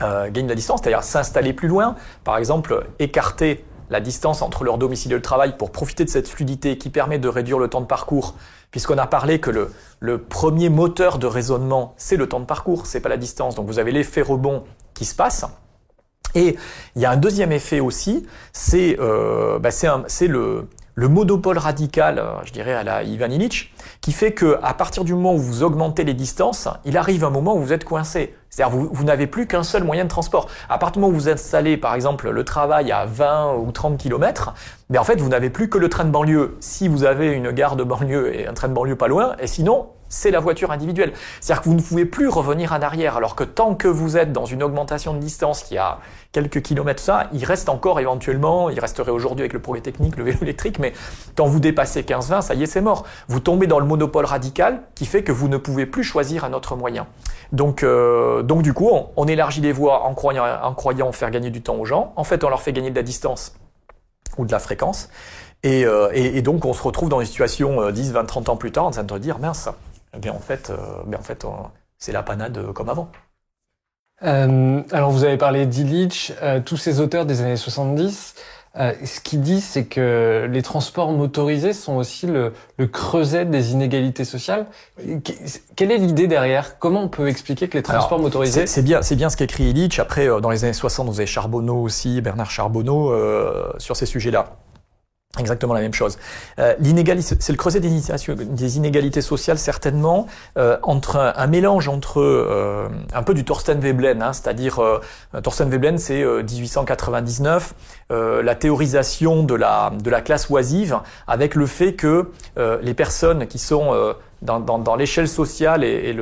C'est-à-dire s'installer plus loin, par exemple écarter la distance entre leur domicile et le travail pour profiter de cette fluidité qui permet de réduire le temps de parcours, puisqu'on a parlé que le premier moteur de raisonnement, c'est le temps de parcours, c'est pas la distance. Donc vous avez l'effet rebond qui se passe. Et il y a un deuxième effet aussi, c'est le monopole radical, je dirais à la Ivan Illich, qui fait que à partir du moment où vous augmentez les distances, il arrive un moment où vous êtes coincé. C'est-à-dire vous n'avez plus qu'un seul moyen de transport. À partir du moment où vous installez par exemple le travail à 20 ou 30 km, en fait vous n'avez plus que le train de banlieue. Si vous avez une gare de banlieue et un train de banlieue pas loin, et sinon c'est la voiture individuelle. C'est-à-dire que vous ne pouvez plus revenir en arrière, alors que tant que vous êtes dans une augmentation de distance qui a quelques kilomètres, il reste encore éventuellement, il resterait aujourd'hui avec le progrès technique, le vélo électrique, mais quand vous dépassez 15-20, ça y est, c'est mort. Vous tombez dans le monopole radical qui fait que vous ne pouvez plus choisir un autre moyen. Donc du coup, on élargit les voies en croyant faire gagner du temps aux gens. En fait, on leur fait gagner de la distance ou de la fréquence. Et donc, on se retrouve dans une situation 10, 20, 30 ans plus tard en train de dire, mince, en fait, c'est la panade comme avant. Alors, vous avez parlé d'Illich, tous ces auteurs des années 70. Ce qu'ils disent, c'est que les transports motorisés sont aussi le creuset des inégalités sociales. Quelle est l'idée derrière? Comment on peut expliquer que les transports motorisés... C'est bien ce qu'écrit Illich. Après, dans les années 60, vous avez Charbonneau aussi, Bernard Charbonneau, sur ces sujets-là. Exactement la même chose. L'inégalité, c'est le creuset des inégalités sociales certainement, entre un mélange entre un peu du Thorstein Veblen, c'est-à-dire Thorstein Veblen, c'est 1899, la théorisation de la classe oisive, avec le fait que les personnes qui sont dans l'échelle sociale et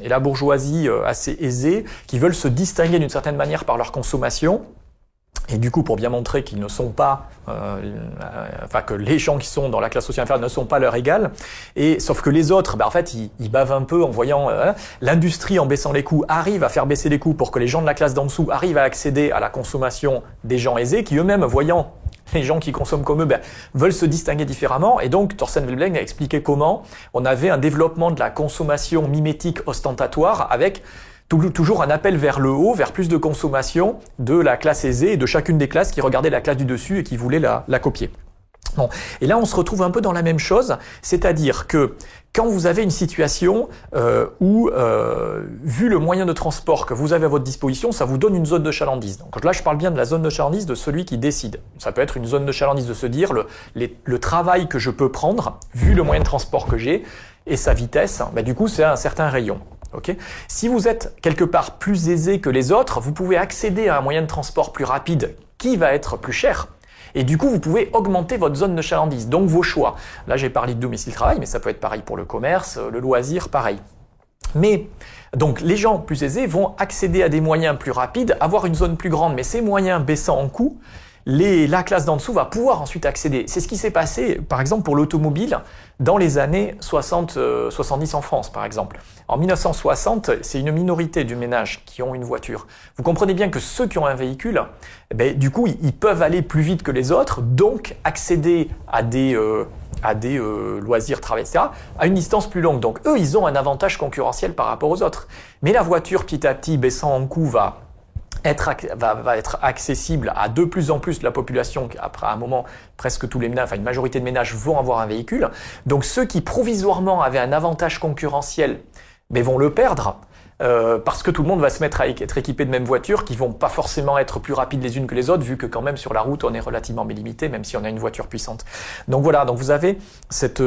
la bourgeoisie assez aisée, qui veulent se distinguer d'une certaine manière par leur consommation. Et du coup, pour bien montrer qu'ils ne sont pas, que les gens qui sont dans la classe sociale inférieure ne sont pas leur égal, et sauf que les autres, en fait, ils bavent un peu en voyant l'industrie en baissant les coûts arrive à faire baisser les coûts pour que les gens de la classe d'en dessous arrivent à accéder à la consommation des gens aisés, qui eux-mêmes, voyant les gens qui consomment comme eux, veulent se distinguer différemment. Et donc, Thorstein Veblen a expliqué comment on avait un développement de la consommation mimétique ostentatoire avec toujours un appel vers le haut, vers plus de consommation de la classe aisée et de chacune des classes qui regardait la classe du dessus et qui voulait la copier. Bon. Et là, on se retrouve un peu dans la même chose, c'est-à-dire que quand vous avez une situation où, vu le moyen de transport que vous avez à votre disposition, ça vous donne une zone de chalandise. Donc là, je parle bien de la zone de chalandise de celui qui décide. Ça peut être une zone de chalandise de se dire le travail que je peux prendre, vu le moyen de transport que j'ai et sa vitesse, du coup, c'est un certain rayon. Okay. Si vous êtes quelque part plus aisé que les autres, vous pouvez accéder à un moyen de transport plus rapide qui va être plus cher. Et du coup, vous pouvez augmenter votre zone de chalandise, donc vos choix. Là, j'ai parlé de domicile-travail, mais ça peut être pareil pour le commerce, le loisir, pareil. Mais donc, les gens plus aisés vont accéder à des moyens plus rapides, avoir une zone plus grande, mais ces moyens baissant en coût, la classe d'en dessous va pouvoir ensuite accéder. C'est ce qui s'est passé, par exemple, pour l'automobile dans les années 70 en France, par exemple. En 1960, c'est une minorité du ménage qui ont une voiture. Vous comprenez bien que ceux qui ont un véhicule, du coup, ils peuvent aller plus vite que les autres, donc accéder à des loisirs, travail, etc., à une distance plus longue. Donc, eux, ils ont un avantage concurrentiel par rapport aux autres. Mais la voiture, petit à petit, baissant en coût, va va être accessible à de plus en plus de la population. Après un moment, presque tous les ménages, enfin une majorité de ménages vont avoir un véhicule. Donc ceux qui provisoirement avaient un avantage concurrentiel, mais vont le perdre. Parce que tout le monde va se mettre à être équipé de mêmes voitures qui vont pas forcément être plus rapides les unes que les autres, vu que quand même sur la route on est relativement limité, même si on a une voiture puissante. Donc voilà, donc vous avez cette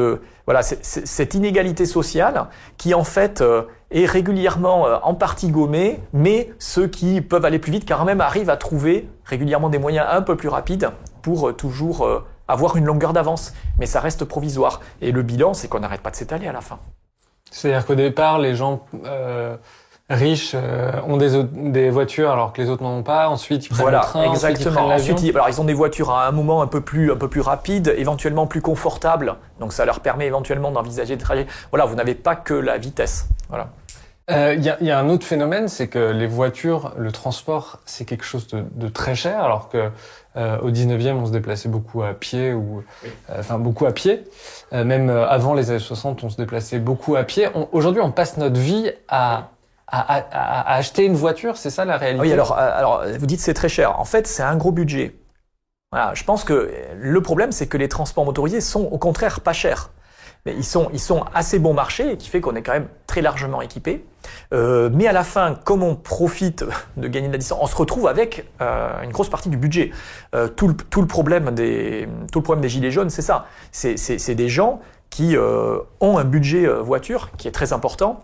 inégalité sociale qui en fait est régulièrement en partie gommée, mais ceux qui peuvent aller plus vite quand même arrivent à trouver régulièrement des moyens un peu plus rapides pour toujours avoir une longueur d'avance. Mais ça reste provisoire. Et le bilan, c'est qu'on n'arrête pas de s'étaler à la fin. C'est-à-dire qu'au départ, les gens riches ont des voitures alors que les autres n'en ont pas. Ensuite, ils prennent le train. Exactement. Ensuite, ils ont des voitures à un moment un peu plus rapide, éventuellement plus confortable. Donc, ça leur permet éventuellement d'envisager des trajets. Voilà, vous n'avez pas que la vitesse. Voilà. Il y a un autre phénomène, c'est que les voitures, le transport, c'est quelque chose de très cher, alors que au 19e, on se déplaçait beaucoup à pied beaucoup à pied. Même avant les années 60, on se déplaçait beaucoup à pied. Aujourd'hui, on passe notre vie à acheter une voiture, c'est ça la réalité? Oui, alors vous dites c'est très cher. En fait, c'est un gros budget. Voilà, je pense que le problème, c'est que les transports motorisés sont au contraire pas chers. Mais ils sont assez bon marché, qui fait qu'on est quand même très largement équipé. Mais à la fin, comme on profite de gagner de la distance, on se retrouve avec une grosse partie du budget. Tout le problème des gilets jaunes, c'est ça. C'est des gens qui ont un budget voiture qui est très important.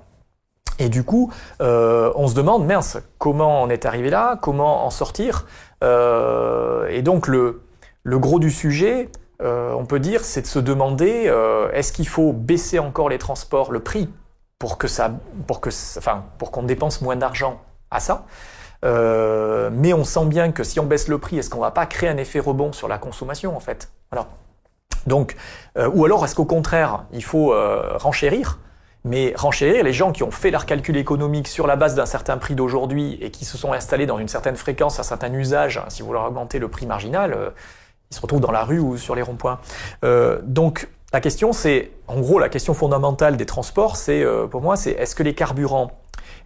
Et du coup, on se demande, mince, comment on est arrivé là? Comment en sortir? Et donc, le gros du sujet, on peut dire, c'est de se demander, est-ce qu'il faut baisser encore les transports, le prix, pour qu'on dépense moins d'argent à ça? Mais on sent bien que si on baisse le prix, est-ce qu'on va pas créer un effet rebond sur la consommation, en fait? Voilà. Donc, ou alors, est-ce qu'au contraire, il faut renchérir? Mais renchérir, les gens qui ont fait leur calcul économique sur la base d'un certain prix d'aujourd'hui et qui se sont installés dans une certaine fréquence, un certain usage, si vous leur augmentez le prix marginal, ils se retrouvent dans la rue ou sur les ronds-points. Donc la question, c'est, en gros, la question fondamentale des transports, c'est pour moi, c'est est-ce que les carburants,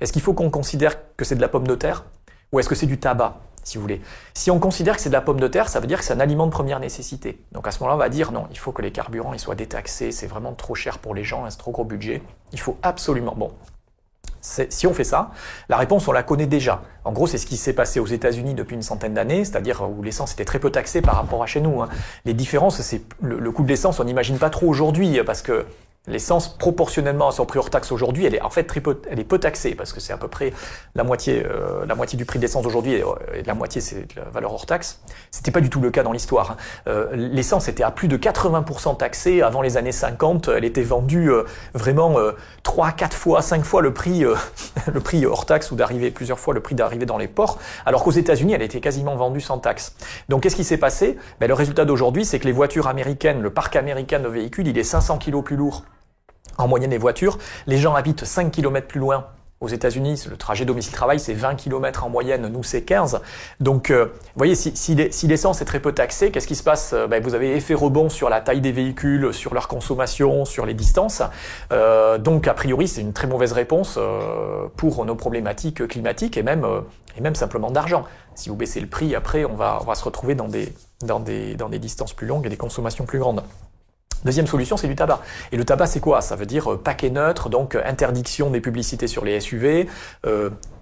est-ce qu'il faut qu'on considère que c'est de la pomme de terre ou est-ce que c'est du tabac, si vous voulez? Si on considère que c'est de la pomme de terre, ça veut dire que c'est un aliment de première nécessité. Donc à ce moment-là, on va dire non, il faut que les carburants ils soient détaxés, c'est vraiment trop cher pour les gens, c'est trop gros budget. Il faut absolument... Bon, si on fait ça, la réponse, on la connaît déjà. En gros, c'est ce qui s'est passé aux États-Unis depuis une centaine d'années, c'est-à-dire où l'essence était très peu taxée par rapport à chez nous. Les différences, c'est le coût de l'essence, on n'imagine pas trop aujourd'hui, parce que l'essence, proportionnellement à son prix hors taxe aujourd'hui, elle est en fait elle est peu taxée, parce que c'est à peu près la moitié du prix de l'essence aujourd'hui, et la moitié c'est la valeur hors taxe. C'était pas du tout le cas dans l'histoire. L'essence était à plus de 80% taxée avant les années 50. Elle était vendue vraiment 3, 4 fois, 5 fois le prix hors taxe, ou d'arriver plusieurs fois le prix d'arrivée dans les ports, alors qu'aux États-Unis, elle était quasiment vendue sans taxe. Donc qu'est-ce qui s'est passé? Le résultat d'aujourd'hui, c'est que les voitures américaines, le parc américain de véhicules, il est 500 kilos plus lourd. En moyenne, les voitures, les gens habitent 5 km plus loin. Aux États-Unis, le trajet domicile-travail, c'est 20 km en moyenne. Nous, c'est 15. Donc, vous voyez, si l'essence est très peu taxée, qu'est-ce qui se passe? Vous avez effet rebond sur la taille des véhicules, sur leur consommation, sur les distances. Donc, a priori, c'est une très mauvaise réponse pour nos problématiques climatiques et même simplement d'argent. Si vous baissez le prix, après, on va se retrouver dans des distances plus longues et des consommations plus grandes. Deuxième solution, c'est du tabac. Et le tabac, c'est quoi? Ça veut dire paquet neutre, donc interdiction des publicités sur les SUV,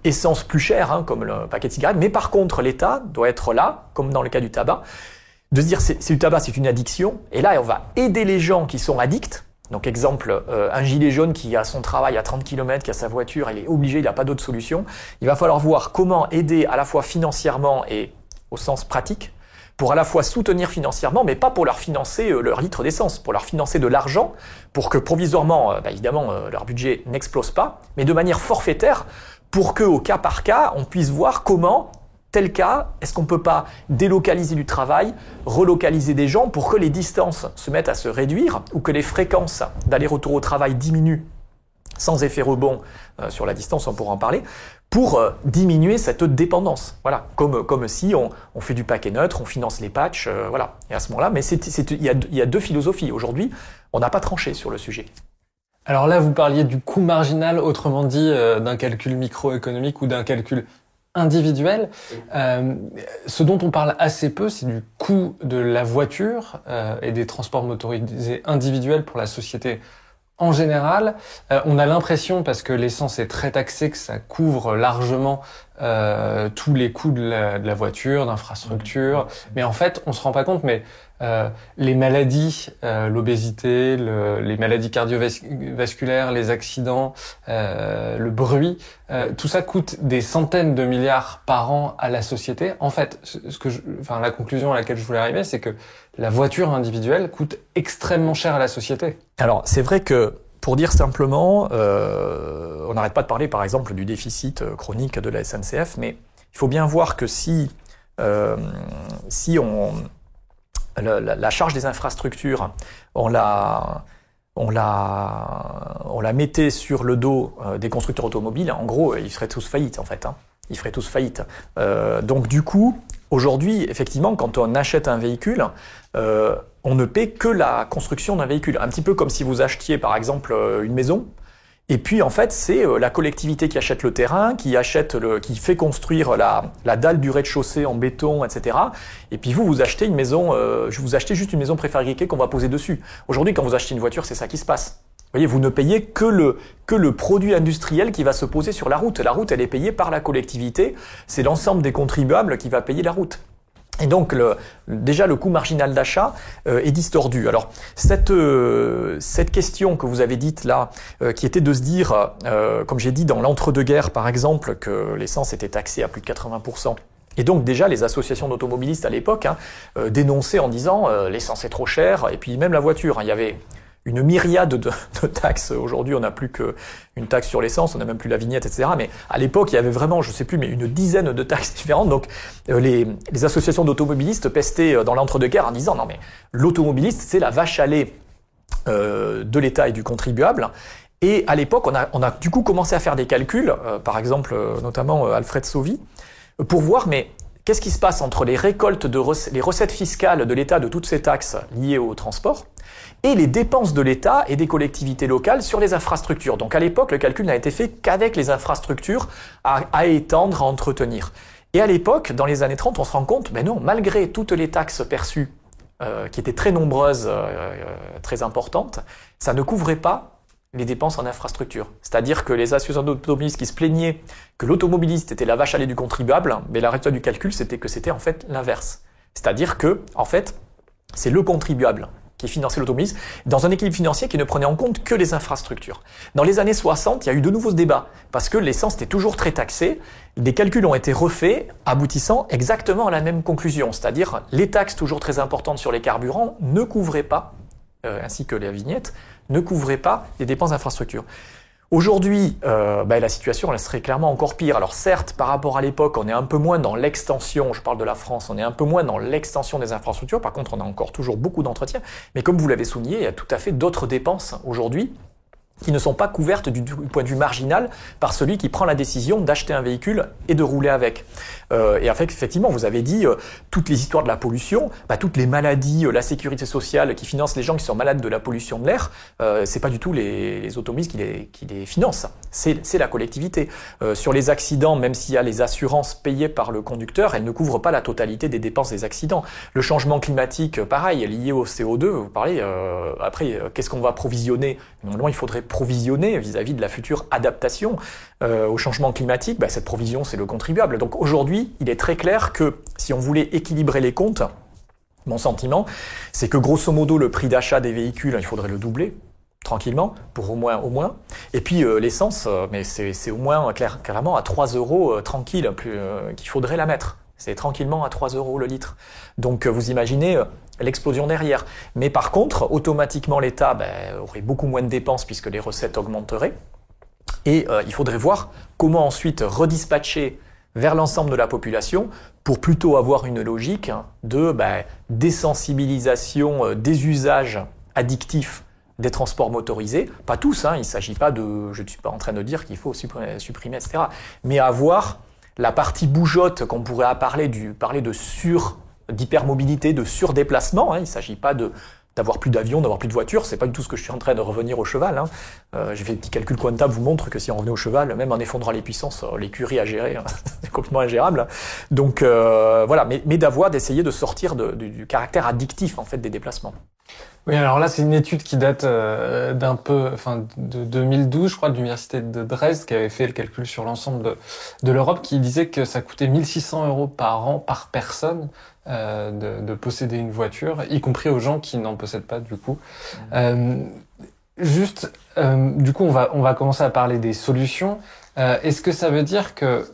essence plus chère, comme le paquet de cigarettes. Mais par contre, l'État doit être là, comme dans le cas du tabac, de se dire c'est du tabac, c'est une addiction. Et là, on va aider les gens qui sont addicts. Donc exemple, un gilet jaune qui a son travail à 30 km, qui a sa voiture, il est obligé, il n'a pas d'autre solution. Il va falloir voir comment aider à la fois financièrement et au sens pratique, pour à la fois soutenir financièrement, mais pas pour leur financer leur litre d'essence, pour leur financer de l'argent, pour que provisoirement, évidemment, leur budget n'explose pas, mais de manière forfaitaire, pour que, au cas par cas, on puisse voir comment, tel cas, est-ce qu'on peut pas délocaliser du travail, relocaliser des gens pour que les distances se mettent à se réduire, ou que les fréquences d'aller-retour au travail diminuent sans effet rebond sur la distance, on pourra en parler, pour diminuer cette dépendance. Voilà, comme si on fait du paquet neutre, on finance les patchs, voilà. Et à ce moment-là, mais il y a deux philosophies. Aujourd'hui, on n'a pas tranché sur le sujet. Alors là, vous parliez du coût marginal, autrement dit, d'un calcul microéconomique ou d'un calcul individuelle. Ce dont on parle assez peu, c'est du coût de la voiture et des transports motorisés individuels pour la société en général. On a l'impression, parce que l'essence est très taxée, que ça couvre largement tous les coûts de la voiture, d'infrastructure. Mais en fait, on se rend pas compte, mais les maladies, l'obésité, les maladies cardiovasculaires, les accidents, le bruit, tout ça coûte des centaines de milliards par an à la société. En fait, la conclusion à laquelle je voulais arriver, c'est que la voiture individuelle coûte extrêmement cher à la société. Alors, c'est vrai que, pour dire simplement, on n'arrête pas de parler, par exemple, du déficit chronique de la SNCF, mais il faut bien voir que si la charge des infrastructures, on la mettait sur le dos des constructeurs automobiles, en gros, ils seraient tous faillites, en fait. Ils feraient tous faillite. Donc, du coup, aujourd'hui, effectivement, quand on achète un véhicule, on ne paie que la construction d'un véhicule. Un petit peu comme si vous achetiez, par exemple, une maison. Et puis, en fait, c'est la collectivité qui achète le terrain, qui fait construire la dalle du rez-de-chaussée en béton, etc. Et puis vous achetez une maison, vous achetez juste une maison préfabriquée qu'on va poser dessus. Aujourd'hui, quand vous achetez une voiture, c'est ça qui se passe. Vous voyez, vous ne payez que le produit industriel qui va se poser sur la route. La route, elle est payée par la collectivité. C'est l'ensemble des contribuables qui va payer la route. Et donc, déjà, le coût marginal d'achat est distordu. Alors, cette question que vous avez dite là, qui était de se dire, comme j'ai dit, dans l'entre-deux-guerres, par exemple, que l'essence était taxée à plus de 80%. Et donc, déjà, les associations d'automobilistes à l'époque dénonçaient en disant l'essence est trop chère, et puis même la voiture. Il y avait une myriade de taxes. Aujourd'hui, on n'a plus qu'une taxe sur l'essence, on n'a même plus la vignette, etc. Mais à l'époque, il y avait vraiment, je sais plus, mais une dizaine de taxes différentes. Donc, les associations d'automobilistes pestaient dans l'entre-deux-guerres en disant non, mais l'automobiliste, c'est la vache à lait de l'État et du contribuable. Et à l'époque, on a du coup commencé à faire des calculs, par exemple, notamment Alfred Sauvy, pour voir, mais qu'est-ce qui se passe entre les récoltes les recettes fiscales de l'État de toutes ces taxes liées au transport et les dépenses de l'État et des collectivités locales sur les infrastructures. Donc à l'époque, le calcul n'a été fait qu'avec les infrastructures à étendre, à entretenir. Et à l'époque, dans les années 30, on se rend compte, ben non, malgré toutes les taxes perçues, qui étaient très nombreuses, très importantes, ça ne couvrait pas les dépenses en infrastructure. C'est-à-dire que les associations d'automobilistes qui se plaignaient que l'automobiliste était la vache à lait du contribuable, mais la résultat du calcul, c'était que c'était en fait l'inverse. C'est-à-dire que, en fait, c'est le contribuable qui finançait l'automobiliste, dans un équilibre financier qui ne prenait en compte que les infrastructures. Dans les années 60, il y a eu de nouveaux débats, parce que l'essence était toujours très taxée. Des calculs ont été refaits, aboutissant exactement à la même conclusion, c'est-à-dire les taxes toujours très importantes sur les carburants ne couvraient pas, ainsi que les vignettes, ne couvraient pas les dépenses d'infrastructure. Aujourd'hui, la situation elle serait clairement encore pire. Alors certes, par rapport à l'époque, on est un peu moins dans l'extension, je parle de la France, on est un peu moins dans l'extension des infrastructures, par contre on a encore toujours beaucoup d'entretien, mais comme vous l'avez souligné, il y a tout à fait d'autres dépenses aujourd'hui qui ne sont pas couvertes du point de vue marginal par celui qui prend la décision d'acheter un véhicule et de rouler avec. Et en fait, effectivement, vous avez dit toutes les histoires de la pollution, toutes les maladies, la sécurité sociale qui finance les gens qui sont malades de la pollution de l'air, c'est pas du tout les automobilistes qui les financent, c'est la collectivité. Sur les accidents, même s'il y a les assurances payées par le conducteur, elles ne couvrent pas la totalité des dépenses des accidents. Le changement climatique, pareil, lié au CO2, vous parlez, après, qu'est-ce qu'on va provisionner? Normalement, il faudrait provisionner vis-à-vis de la future adaptation au changement climatique. Cette provision, c'est le contribuable. Donc aujourd'hui, il est très clair que si on voulait équilibrer les comptes, mon sentiment, c'est que grosso modo, le prix d'achat des véhicules, il faudrait le doubler tranquillement, pour au moins. Et puis l'essence, mais c'est au moins clairement à 3 € tranquille qu'il faudrait la mettre. C'est tranquillement à 3 € le litre. Donc vous imaginez l'explosion derrière. Mais par contre, automatiquement l'État aurait beaucoup moins de dépenses puisque les recettes augmenteraient. Et il faudrait voir comment ensuite redispatcher vers l'ensemble de la population pour plutôt avoir une logique de désensibilisation des usages addictifs des transports motorisés. Pas tous, il ne s'agit pas je ne suis pas en train de dire qu'il faut supprimer, etc. Mais avoir la partie bougeotte qu'on pourrait parler d'hypermobilité, de surdéplacement. Il ne s'agit pas de d'avoir plus d'avions, d'avoir plus de voitures. C'est pas du tout ce que je suis en train de revenir au cheval. J'ai fait des petits calculs comptables, vous montrent que si on revenait au cheval, même en effondrant les puissances, l'écurie à gérer, c'est complètement ingérable. Donc voilà, mais d'essayer de sortir du caractère addictif en fait des déplacements. Oui, alors là, c'est une étude qui date de 2012, je crois, de l'université de Dresde, qui avait fait le calcul sur l'ensemble de l'Europe, qui disait que ça coûtait 1 600 € par an par personne de posséder une voiture, y compris aux gens qui n'en possèdent pas, du coup. Du coup, on va commencer à parler des solutions. Est-ce que ça veut dire que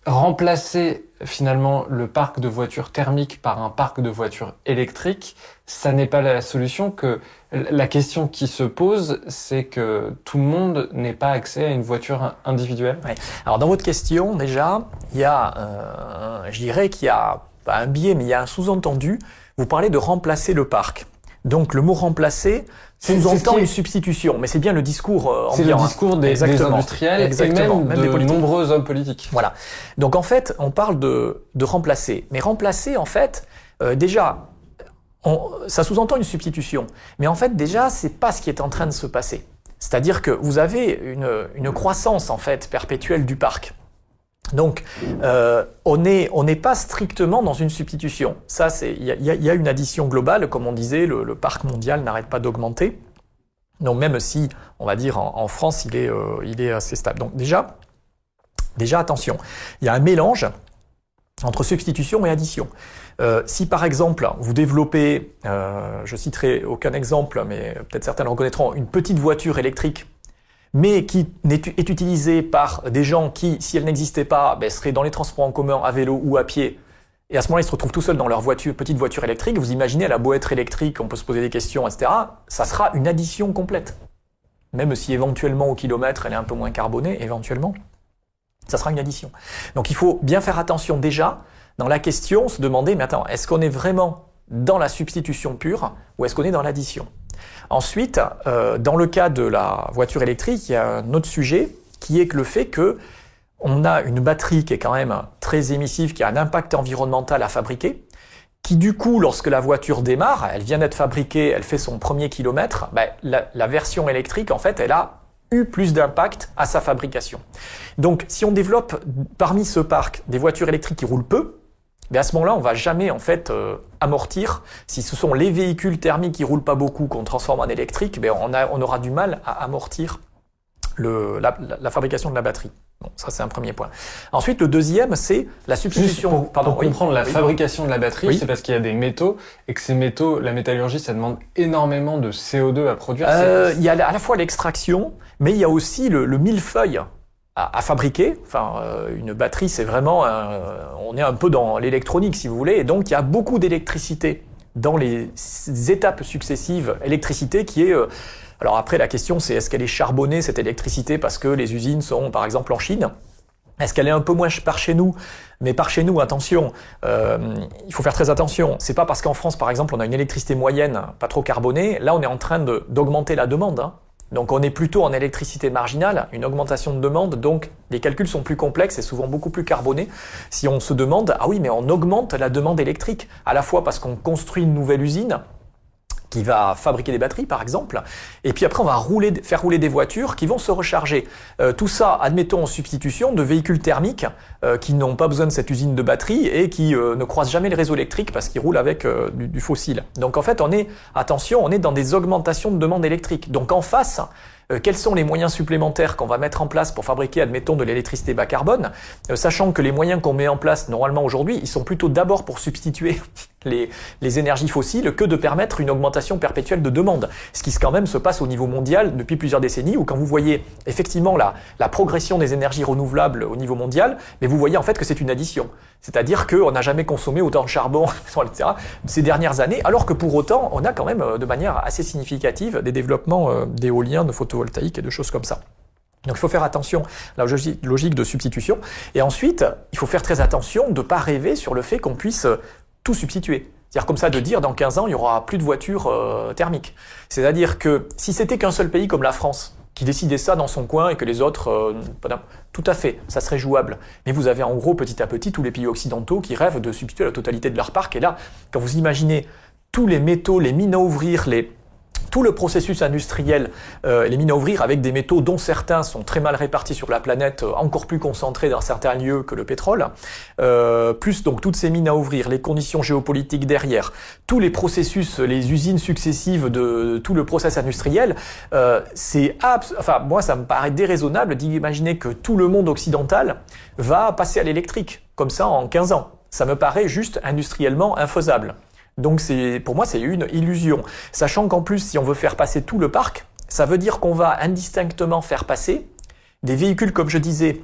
remplacer finalement le parc de voitures thermiques par un parc de voitures électriques, ça n'est pas la solution, que la question qui se pose, c'est que tout le monde n'ait pas accès à une voiture individuelle? Ouais. Alors dans votre question, déjà, il y a, je dirais qu'il y a pas un biais, mais il y a un sous-entendu. Vous parlez de remplacer le parc. Donc le mot remplacer sous-entend une substitution, mais c'est bien le discours ambiant. C'est le discours des industriels et même de nombreux hommes politiques. Voilà. Donc en fait, on parle de remplacer. Mais remplacer, en fait, déjà, ça sous-entend une substitution. Mais en fait, déjà, c'est pas ce qui est en train de se passer. C'est-à-dire que vous avez une croissance, en fait, perpétuelle du parc. Donc, on n'est pas strictement dans une substitution. Ça, il y a une addition globale, comme on disait, le parc mondial n'arrête pas d'augmenter. Donc, même si, on va dire, en France, il est assez stable. Donc, déjà, attention, il y a un mélange entre substitution et addition. Si par exemple, vous développez, je citerai aucun exemple, mais peut-être certains le reconnaîtront, une petite voiture électrique, mais qui est utilisée par des gens qui, si elle n'existait pas, seraient dans les transports en commun, à vélo ou à pied, et à ce moment-là, ils se retrouvent tout seuls dans leur petite voiture électrique. Vous imaginez, elle a beau être électrique, on peut se poser des questions, etc. Ça sera une addition complète. Même si éventuellement au kilomètre, elle est un peu moins carbonée, éventuellement, ça sera une addition. Donc il faut bien faire attention déjà, dans la question, se demander, mais attends, est-ce qu'on est vraiment dans la substitution pure ou est-ce qu'on est dans l'addition? Ensuite, dans le cas de la voiture électrique, il y a un autre sujet qui est que le fait que on a une batterie qui est quand même très émissive, qui a un impact environnemental à fabriquer, qui du coup, lorsque la voiture démarre, elle vient d'être fabriquée, elle fait son premier kilomètre, la version électrique, en fait, elle a eu plus d'impact à sa fabrication. Donc, si on développe parmi ce parc des voitures électriques qui roulent peu, à ce moment-là, on va jamais en fait amortir. Si ce sont les véhicules thermiques qui roulent pas beaucoup qu'on transforme en électrique, on aura du mal à amortir la fabrication de la batterie. Bon, ça c'est un premier point. Ensuite, le deuxième, c'est la substitution. Pour comprendre la fabrication de la batterie, c'est parce qu'il y a des métaux et que ces métaux, la métallurgie, ça demande énormément de CO2 à produire. Il y a à la fois l'extraction, mais il y a aussi le millefeuille à fabriquer. Une batterie, c'est vraiment, on est un peu dans l'électronique, si vous voulez, et donc il y a beaucoup d'électricité dans les étapes successives. Électricité qui est, alors après la question c'est est-ce qu'elle est charbonnée cette électricité parce que les usines sont par exemple en Chine? Est-ce qu'elle est un peu moins par chez nous? Mais par chez nous, attention, il faut faire très attention. C'est pas parce qu'en France, par exemple, on a une électricité moyenne, pas trop carbonée. Là, on est en train d'augmenter la demande. Donc on est plutôt en électricité marginale, une augmentation de demande, donc les calculs sont plus complexes et souvent beaucoup plus carbonés. Si on se demande, ah oui, mais on augmente la demande électrique, à la fois parce qu'on construit une nouvelle usine qui va fabriquer des batteries par exemple, et puis après on va faire rouler des voitures qui vont se recharger. Tout ça, admettons en substitution de véhicules thermiques qui n'ont pas besoin de cette usine de batterie et qui ne croisent jamais le réseau électrique parce qu'ils roulent avec du fossile. Donc en fait on est dans des augmentations de demande électrique. Donc en face, quels sont les moyens supplémentaires qu'on va mettre en place pour fabriquer, admettons, de l'électricité bas carbone, sachant que les moyens qu'on met en place normalement aujourd'hui, ils sont plutôt d'abord pour substituer les énergies fossiles que de permettre une augmentation perpétuelle de demande. Ce qui quand même se passe au niveau mondial depuis plusieurs décennies, où quand vous voyez effectivement la progression des énergies renouvelables au niveau mondial, mais vous voyez en fait que c'est une addition. C'est-à-dire qu'on n'a jamais consommé autant de charbon, etc., ces dernières années, alors que pour autant, on a quand même de manière assez significative des développements d'éolien, de photovoltaïque et de choses comme ça. Donc il faut faire attention à la logique de substitution. Et ensuite, il faut faire très attention de ne pas rêver sur le fait qu'on puisse tout substituer. C'est-à-dire comme ça de dire dans 15 ans, il n'y aura plus de voitures thermiques. C'est-à-dire que si c'était qu'un seul pays comme la France qui décidait ça dans son coin et que les autres... tout à fait, ça serait jouable. Mais vous avez en gros petit à petit tous les pays occidentaux qui rêvent de substituer la totalité de leur parc. Et là, quand vous imaginez tous les métaux, les mines à ouvrir, tout le processus industriel, les mines à ouvrir avec des métaux dont certains sont très mal répartis sur la planète, encore plus concentrés dans certains lieux que le pétrole, plus donc toutes ces mines à ouvrir, les conditions géopolitiques derrière, tous les processus, les usines successives de tout le process industriel, moi ça me paraît déraisonnable d'imaginer que tout le monde occidental va passer à l'électrique, comme ça en 15 ans. Ça me paraît juste industriellement infaisable. Donc pour moi, c'est une illusion. Sachant qu'en plus, si on veut faire passer tout le parc, ça veut dire qu'on va indistinctement faire passer des véhicules, comme je disais,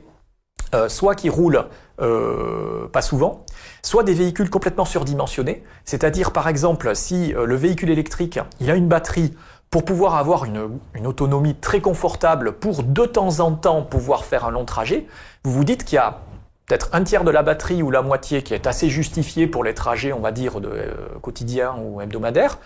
soit qui roulent pas souvent, soit des véhicules complètement surdimensionnés. C'est-à-dire, par exemple, si le véhicule électrique, il a une batterie pour pouvoir avoir une autonomie très confortable, pour de temps en temps pouvoir faire un long trajet, vous vous dites qu'il y a peut-être un tiers de la batterie ou la moitié qui est assez justifiée pour les trajets, on va dire, quotidiens ou hebdomadaires.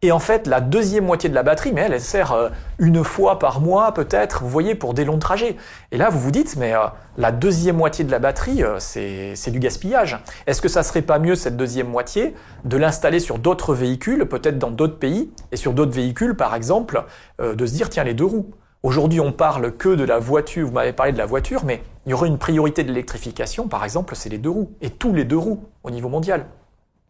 Et en fait, la deuxième moitié de la batterie, mais elle sert une fois par mois peut-être, vous voyez, pour des longs trajets. Et là, vous vous dites, mais la deuxième moitié de la batterie, c'est du gaspillage. Est-ce que ça serait pas mieux, cette deuxième moitié, de l'installer sur d'autres véhicules, peut-être dans d'autres pays, et sur d'autres véhicules, par exemple, de se dire, tiens, les 2 roues. Aujourd'hui, on parle que de la voiture, vous m'avez parlé de la voiture, mais il y aurait une priorité de l'électrification, par exemple, c'est les 2 roues. Et tous les 2 roues au niveau mondial.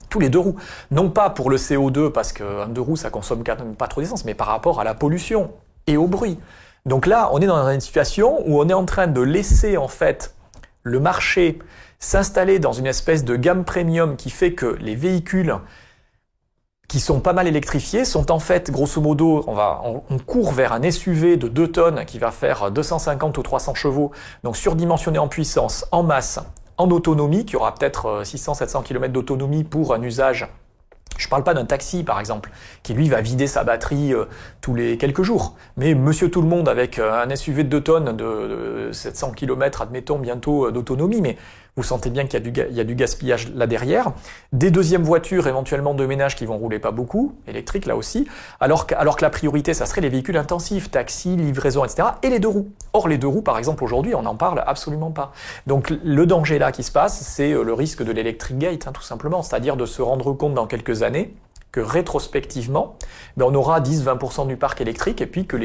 Tous les 2 roues. Non pas pour le CO2, parce qu'un 2 roues, ça consomme quand même pas trop d'essence, mais par rapport à la pollution et au bruit. Donc là, on est dans une situation où on est en train de laisser, en fait, le marché s'installer dans une espèce de gamme premium qui fait que les véhicules qui sont pas mal électrifiés, sont en fait, grosso modo, on court vers un SUV de 2 tonnes qui va faire 250 ou 300 chevaux, donc surdimensionné en puissance, en masse, en autonomie, qui aura peut-être 600-700 km d'autonomie pour un usage. Je parle pas d'un taxi, par exemple, qui lui va vider sa batterie tous les quelques jours. Mais monsieur tout le monde avec un SUV de 2 tonnes de 700 km, admettons, bientôt d'autonomie, mais vous sentez bien qu'il y a du gaspillage là derrière. Des deuxièmes voitures, éventuellement de ménage, qui vont rouler pas beaucoup, électriques là aussi, alors que la priorité, ça serait les véhicules intensifs, taxis, livraison, etc., et les 2 roues. Or, les 2 roues, par exemple, aujourd'hui, on n'en parle absolument pas. Donc, le danger là qui se passe, c'est le risque de l'Electric Gate, tout simplement, c'est-à-dire de se rendre compte dans quelques années que rétrospectivement, on aura 10-20% du parc électrique, et puis que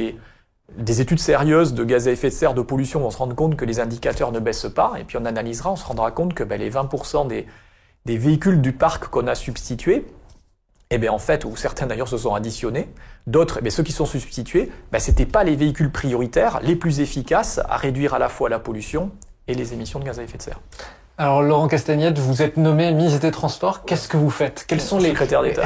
des études sérieuses de gaz à effet de serre, de pollution vont se rendre compte que les indicateurs ne baissent pas, et puis on analysera, on se rendra compte que les 20% des véhicules du parc qu'on a substitués, en fait, ou certains d'ailleurs se sont additionnés, d'autres, ceux qui sont substitués, c'était pas les véhicules prioritaires, les plus efficaces à réduire à la fois la pollution et les émissions de gaz à effet de serre. Alors Laurent Castagnette, vous êtes nommé ministre des Transports. Qu'est-ce que vous faites? Quels sont secrétaire d'État.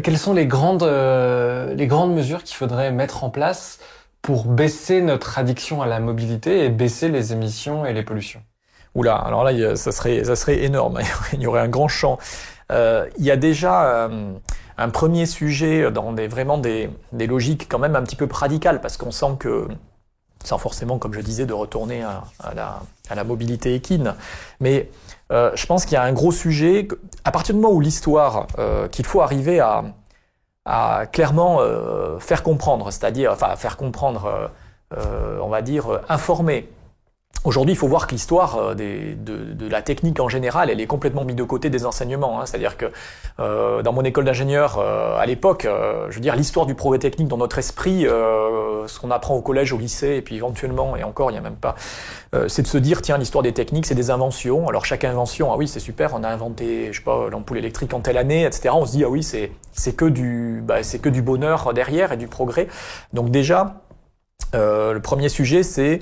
Quelles sont les grandes mesures qu'il faudrait mettre en place pour baisser notre addiction à la mobilité et baisser les émissions et les pollutions? Oula, alors là, ça serait énorme. Il y aurait un grand champ. Il y a déjà un premier sujet dans des logiques quand même un petit peu radicales, parce qu'on sent que, sans forcément, comme je disais, de retourner à la mobilité équine. Mais je pense qu'il y a un gros sujet, à partir du moment où l'histoire, qu'il faut arriver à clairement faire comprendre, c'est-à-dire, on va dire, informer. Aujourd'hui, il faut voir que l'histoire de la technique en général, elle est complètement mise de côté des enseignements. C'est-à-dire que dans mon école d'ingénieur, à l'époque, je veux dire, l'histoire du progrès technique dans notre esprit, ce qu'on apprend au collège, au lycée, et puis éventuellement, et encore, il n'y a même pas, c'est de se dire, tiens, l'histoire des techniques, c'est des inventions. Alors chaque invention, ah oui, c'est super, on a inventé, je sais pas, l'ampoule électrique en telle année, etc. On se dit, ah oui, c'est que du bonheur derrière et du progrès. Donc déjà, le premier sujet, c'est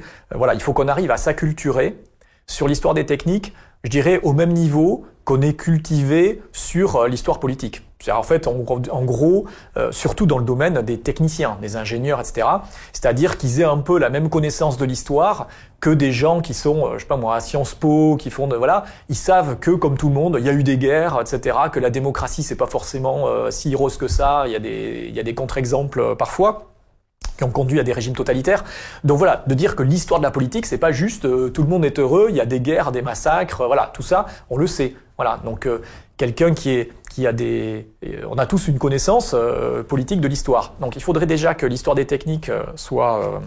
il faut qu'on arrive à s'acculturer sur l'histoire des techniques, je dirais au même niveau qu'on est cultivé sur l'histoire politique. C'est-à-dire, en fait, en gros, surtout dans le domaine des techniciens, des ingénieurs, etc. C'est-à-dire qu'ils aient un peu la même connaissance de l'histoire que des gens qui sont, je sais pas moi, à Sciences Po, qui font ils savent que, comme tout le monde, il y a eu des guerres, etc., que la démocratie, c'est pas forcément si rose que ça, il y a des contre-exemples parfois qui ont conduit à des régimes totalitaires. Donc voilà, de dire que l'histoire de la politique, c'est pas juste tout le monde est heureux, il y a des guerres, des massacres, tout ça, on le sait. Voilà, donc quelqu'un on a tous une connaissance politique de l'histoire. Donc il faudrait déjà que l'histoire des techniques soit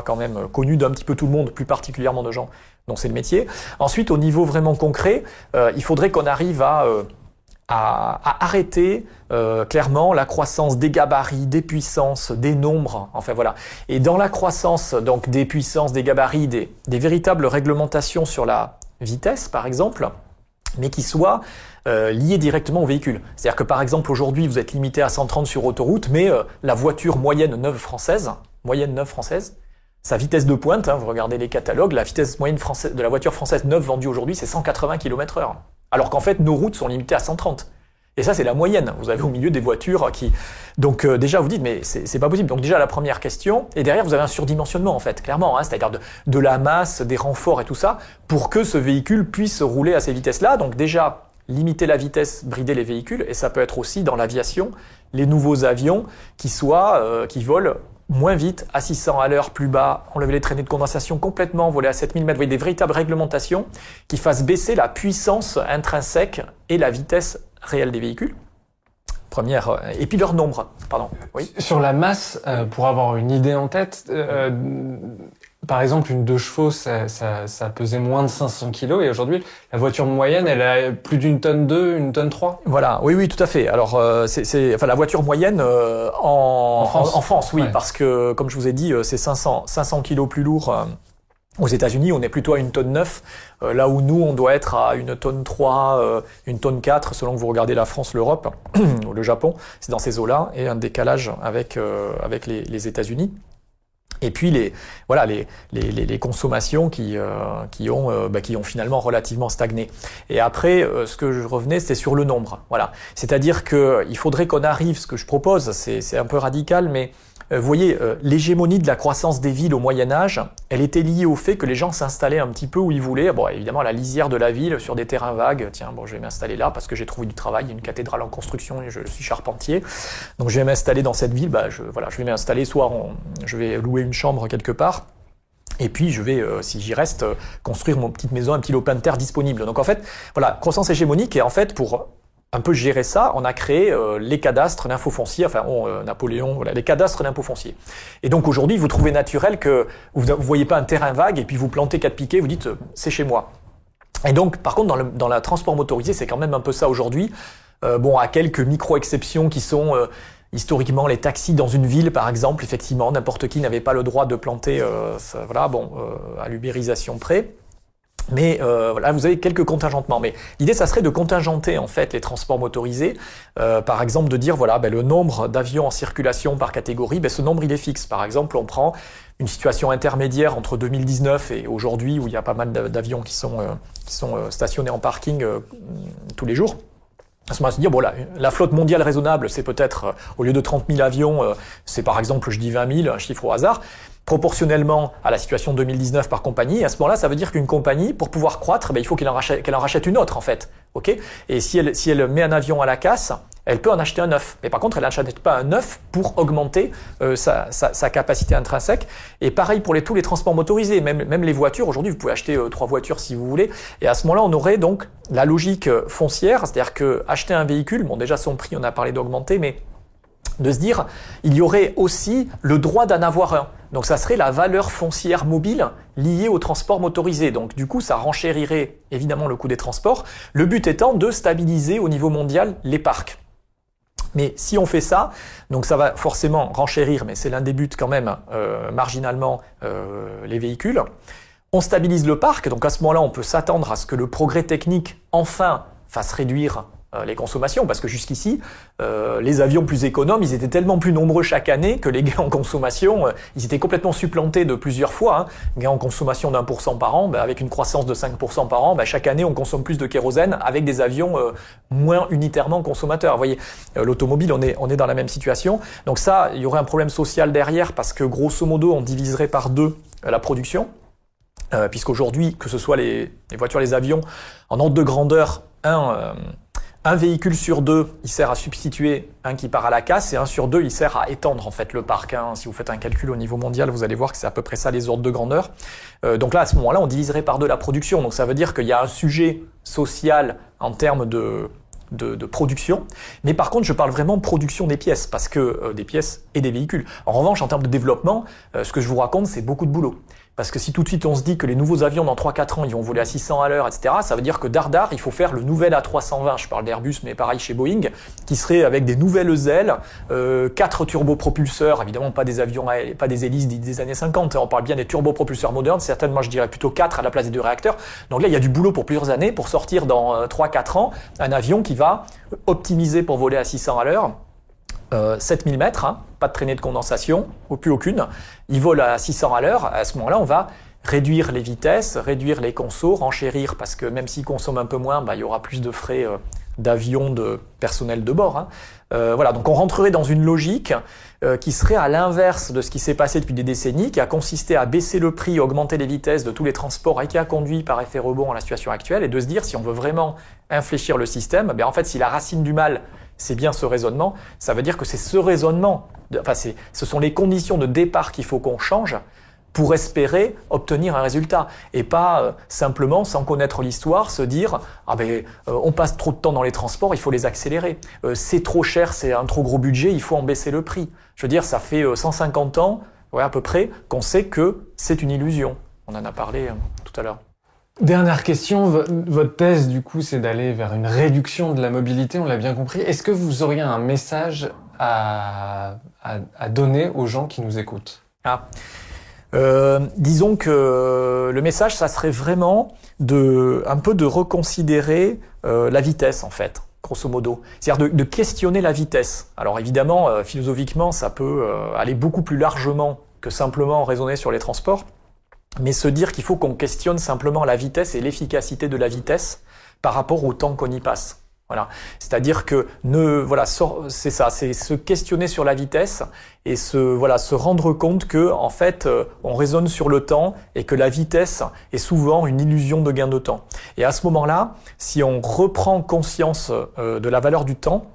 quand même connue d'un petit peu tout le monde, plus particulièrement de gens dont c'est le métier. Ensuite, au niveau vraiment concret, il faudrait qu'on arrive à arrêter clairement la croissance des gabarits, des puissances, des nombres, enfin voilà. Et dans la croissance donc des puissances, des gabarits, des véritables réglementations sur la vitesse par exemple, mais qui soient liées directement au véhicule. C'est-à-dire que par exemple aujourd'hui vous êtes limité à 130 sur autoroute, mais la voiture moyenne neuve française, sa vitesse de pointe, vous regardez les catalogues, la vitesse moyenne de la voiture française neuve vendue aujourd'hui, c'est 180 km/h. Alors qu'en fait, nos routes sont limitées à 130. Et ça, c'est la moyenne. Vous avez au milieu des voitures qui... Donc déjà, vous dites, mais c'est pas possible. Donc déjà, la première question, et derrière, vous avez un surdimensionnement, en fait, clairement, c'est-à-dire de la masse, des renforts et tout ça, pour que ce véhicule puisse rouler à ces vitesses-là. Donc déjà, limiter la vitesse, brider les véhicules, et ça peut être aussi dans l'aviation, les nouveaux avions qui volent moins vite, à 600 à l'heure, plus bas, enlever les traînées de condensation complètement, voler à 7000 mètres. Vous voyez, des véritables réglementations qui fassent baisser la puissance intrinsèque et la vitesse réelle des véhicules. Et puis leur nombre, pardon. Oui. Sur la masse, pour avoir une idée en tête, par exemple, une 2 chevaux, ça pesait moins de 500 kilos, et aujourd'hui, la voiture moyenne, elle a plus d'une tonne 2, une tonne 3. Voilà, oui, tout à fait. Alors, la voiture moyenne en France, oui, parce que, comme je vous ai dit, c'est 500 kilos plus lourd. Aux États-Unis, on est plutôt à une tonne 9, là où nous, on doit être à une tonne 3, une tonne 4, selon que vous regardez la France, l'Europe, ou le Japon, c'est dans ces eaux-là, et un décalage avec les États-Unis. Et puis les consommations qui ont finalement relativement stagné. Et après, ce que je revenais, c'était sur le nombre. Voilà. C'est-à-dire que il faudrait qu'on arrive, ce que je propose, c'est un peu radical, mais vous voyez, l'hégémonie de la croissance des villes au Moyen-Âge, elle était liée au fait que les gens s'installaient un petit peu où ils voulaient. Bon, évidemment, à la lisière de la ville, sur des terrains vagues. Tiens, bon, je vais m'installer là parce que j'ai trouvé du travail, il y a une cathédrale en construction et je suis charpentier. Donc, je vais m'installer dans cette ville. Je vais m'installer, soit je vais louer une chambre quelque part. Et puis, je vais, si j'y reste, construire mon petite maison, un petit lopin de terre disponible. Donc, en fait, voilà, croissance hégémonique. Et en fait, pour un peu gérer ça, on a créé les cadastres d'infos fonciers, Napoléon, voilà, les cadastres d'infos fonciers. Et donc aujourd'hui, vous trouvez naturel que vous voyez pas un terrain vague et puis vous plantez 4 piquets, vous dites c'est chez moi. Et donc, par contre, dans le transport motorisé, c'est quand même un peu ça aujourd'hui. À quelques micro-exceptions qui sont historiquement les taxis dans une ville, par exemple, effectivement, n'importe qui n'avait pas le droit de planter, à l'ubérisation près. Mais là, vous avez quelques contingentements. Mais l'idée, ça serait de contingenter en fait les transports motorisés. Par exemple, de dire le nombre d'avions en circulation par catégorie, ce nombre il est fixe. Par exemple, on prend une situation intermédiaire entre 2019 et aujourd'hui, où il y a pas mal d'avions qui sont stationnés en parking tous les jours. À ce moment-là, se dire la flotte mondiale raisonnable, c'est peut-être au lieu de 30 000 avions, c'est par exemple, je dis 20 000, un chiffre au hasard. Proportionnellement à la situation 2019 par compagnie. Et à ce moment-là, ça veut dire qu'une compagnie, pour pouvoir croître, il faut qu'elle en rachète une autre, en fait. Ok ? Et si elle met un avion à la casse, elle peut en acheter un neuf. Mais par contre, elle n'achète pas un neuf pour augmenter sa capacité intrinsèque. Et pareil pour tous les transports motorisés, même les voitures. Aujourd'hui, vous pouvez acheter 3 voitures si vous voulez. Et à ce moment-là, on aurait donc la logique foncière, c'est-à-dire que acheter un véhicule, déjà son prix, on a parlé d'augmenter, mais de se dire, il y aurait aussi le droit d'en avoir un. Donc ça serait la valeur foncière mobile liée au transport motorisé. Donc du coup, ça renchérirait évidemment le coût des transports. Le but étant de stabiliser au niveau mondial les parcs. Mais si on fait ça, donc ça va forcément renchérir, mais c'est l'un des buts quand même, marginalement, les véhicules. On stabilise le parc, donc à ce moment-là, on peut s'attendre à ce que le progrès technique, enfin, fasse réduire les consommations, parce que jusqu'ici, les avions plus économes, ils étaient tellement plus nombreux chaque année que les gains en consommation, ils étaient complètement supplantés de plusieurs fois. Gains en consommation d'1% par an, avec une croissance de 5% par an, chaque année on consomme plus de kérosène avec des avions moins unitairement consommateurs. Vous voyez, l'automobile, on est dans la même situation. Donc ça, il y aurait un problème social derrière, parce que grosso modo, on diviserait par 2 la production, puisqu'aujourd'hui, que ce soit les voitures, les avions, en ordre de grandeur, un véhicule sur 2, il sert à substituer un qui part à la casse, et un sur 2, il sert à étendre en fait le parc. Si vous faites un calcul au niveau mondial, vous allez voir que c'est à peu près ça les ordres de grandeur. Donc là, à ce moment-là, on diviserait par 2 la production. Donc ça veut dire qu'il y a un sujet social en termes de production, mais par contre je parle vraiment de production des pièces, parce que des pièces et des véhicules. En revanche, en termes de développement, ce que je vous raconte, c'est beaucoup de boulot. Parce que si tout de suite on se dit que les nouveaux avions dans 3-4 ans ils vont voler à 600 à l'heure, etc., ça veut dire que dardard, il faut faire le nouvel A320, je parle d'Airbus mais pareil chez Boeing, qui serait avec des nouvelles ailes, 4 turbopropulseurs, évidemment pas des avions, pas des hélices des années 50, on parle bien des turbopropulseurs modernes, certainement je dirais plutôt 4 à la place des 2 réacteurs. Donc là il y a du boulot pour plusieurs années pour sortir dans 3-4 ans un avion qui va optimiser pour voler à 600 à l'heure. 7000 mètres, hein, pas de traînée de condensation, ou plus aucune. Il vole à 600 à l'heure. À ce moment-là, on va réduire les vitesses, réduire les consos, renchérir, parce que même s'il consomme un peu moins, il y aura plus de frais d'avion, de personnel de bord. Hein. Voilà, donc on rentrerait dans une logique qui serait à l'inverse de ce qui s'est passé depuis des décennies, qui a consisté à baisser le prix, augmenter les vitesses de tous les transports et qui a conduit par effet rebond à la situation actuelle, et de se dire si on veut vraiment infléchir le système, en fait si la racine du mal c'est bien ce raisonnement, ça veut dire que c'est ce raisonnement, ce sont les conditions de départ qu'il faut qu'on change pour espérer obtenir un résultat et pas simplement, sans connaître l'histoire, se dire on passe trop de temps dans les transports, il faut les accélérer. C'est trop cher, c'est un trop gros budget, il faut en baisser le prix. Je veux dire, ça fait 150 ans, à peu près, qu'on sait que c'est une illusion. On en a parlé tout à l'heure. Dernière question, votre thèse du coup c'est d'aller vers une réduction de la mobilité, on l'a bien compris. Est-ce que vous auriez un message à donner aux gens qui nous écoutent ? Disons que le message ça serait vraiment un peu de reconsidérer la vitesse en fait, grosso modo. C'est-à-dire de questionner la vitesse. Alors évidemment, philosophiquement ça peut aller beaucoup plus largement que simplement raisonner sur les transports. Mais se dire qu'il faut qu'on questionne simplement la vitesse et l'efficacité de la vitesse par rapport au temps qu'on y passe. Voilà. C'est-à-dire que c'est ça, c'est se questionner sur la vitesse et se rendre compte que, en fait, on raisonne sur le temps et que la vitesse est souvent une illusion de gain de temps. Et à ce moment-là, si on reprend conscience de la valeur du temps,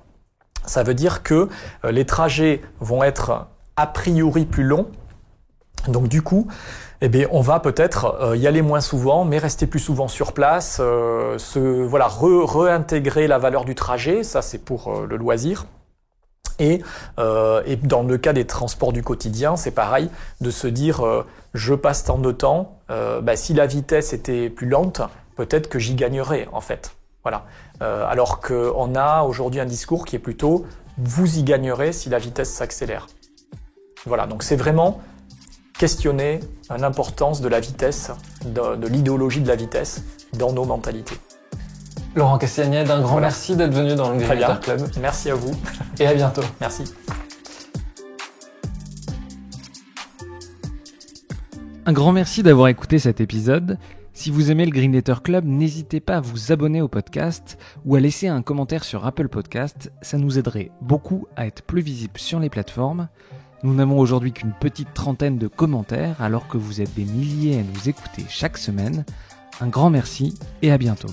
ça veut dire que les trajets vont être a priori plus longs. Donc du coup, on va peut-être y aller moins souvent, mais rester plus souvent sur place, réintégrer la valeur du trajet, ça c'est pour le loisir. Et dans le cas des transports du quotidien, c'est pareil, de se dire je passe tant de temps, si la vitesse était plus lente, peut-être que j'y gagnerais en fait. Voilà. Alors qu'on a aujourd'hui un discours qui est plutôt vous y gagnerez si la vitesse s'accélère. Voilà, donc c'est vraiment questionner l'importance de la vitesse, de l'idéologie de la vitesse dans nos mentalités. Laurent Castagnède, un grand merci d'être venu dans le Green Letter Club. Merci à vous. Et à bientôt. Merci. Un grand merci d'avoir écouté cet épisode. Si vous aimez le Green Letter Club, n'hésitez pas à vous abonner au podcast ou à laisser un commentaire sur Apple Podcast. Ça nous aiderait beaucoup à être plus visible sur les plateformes. Nous n'avons aujourd'hui qu'une petite trentaine de commentaires alors que vous êtes des milliers à nous écouter chaque semaine. Un grand merci et à bientôt.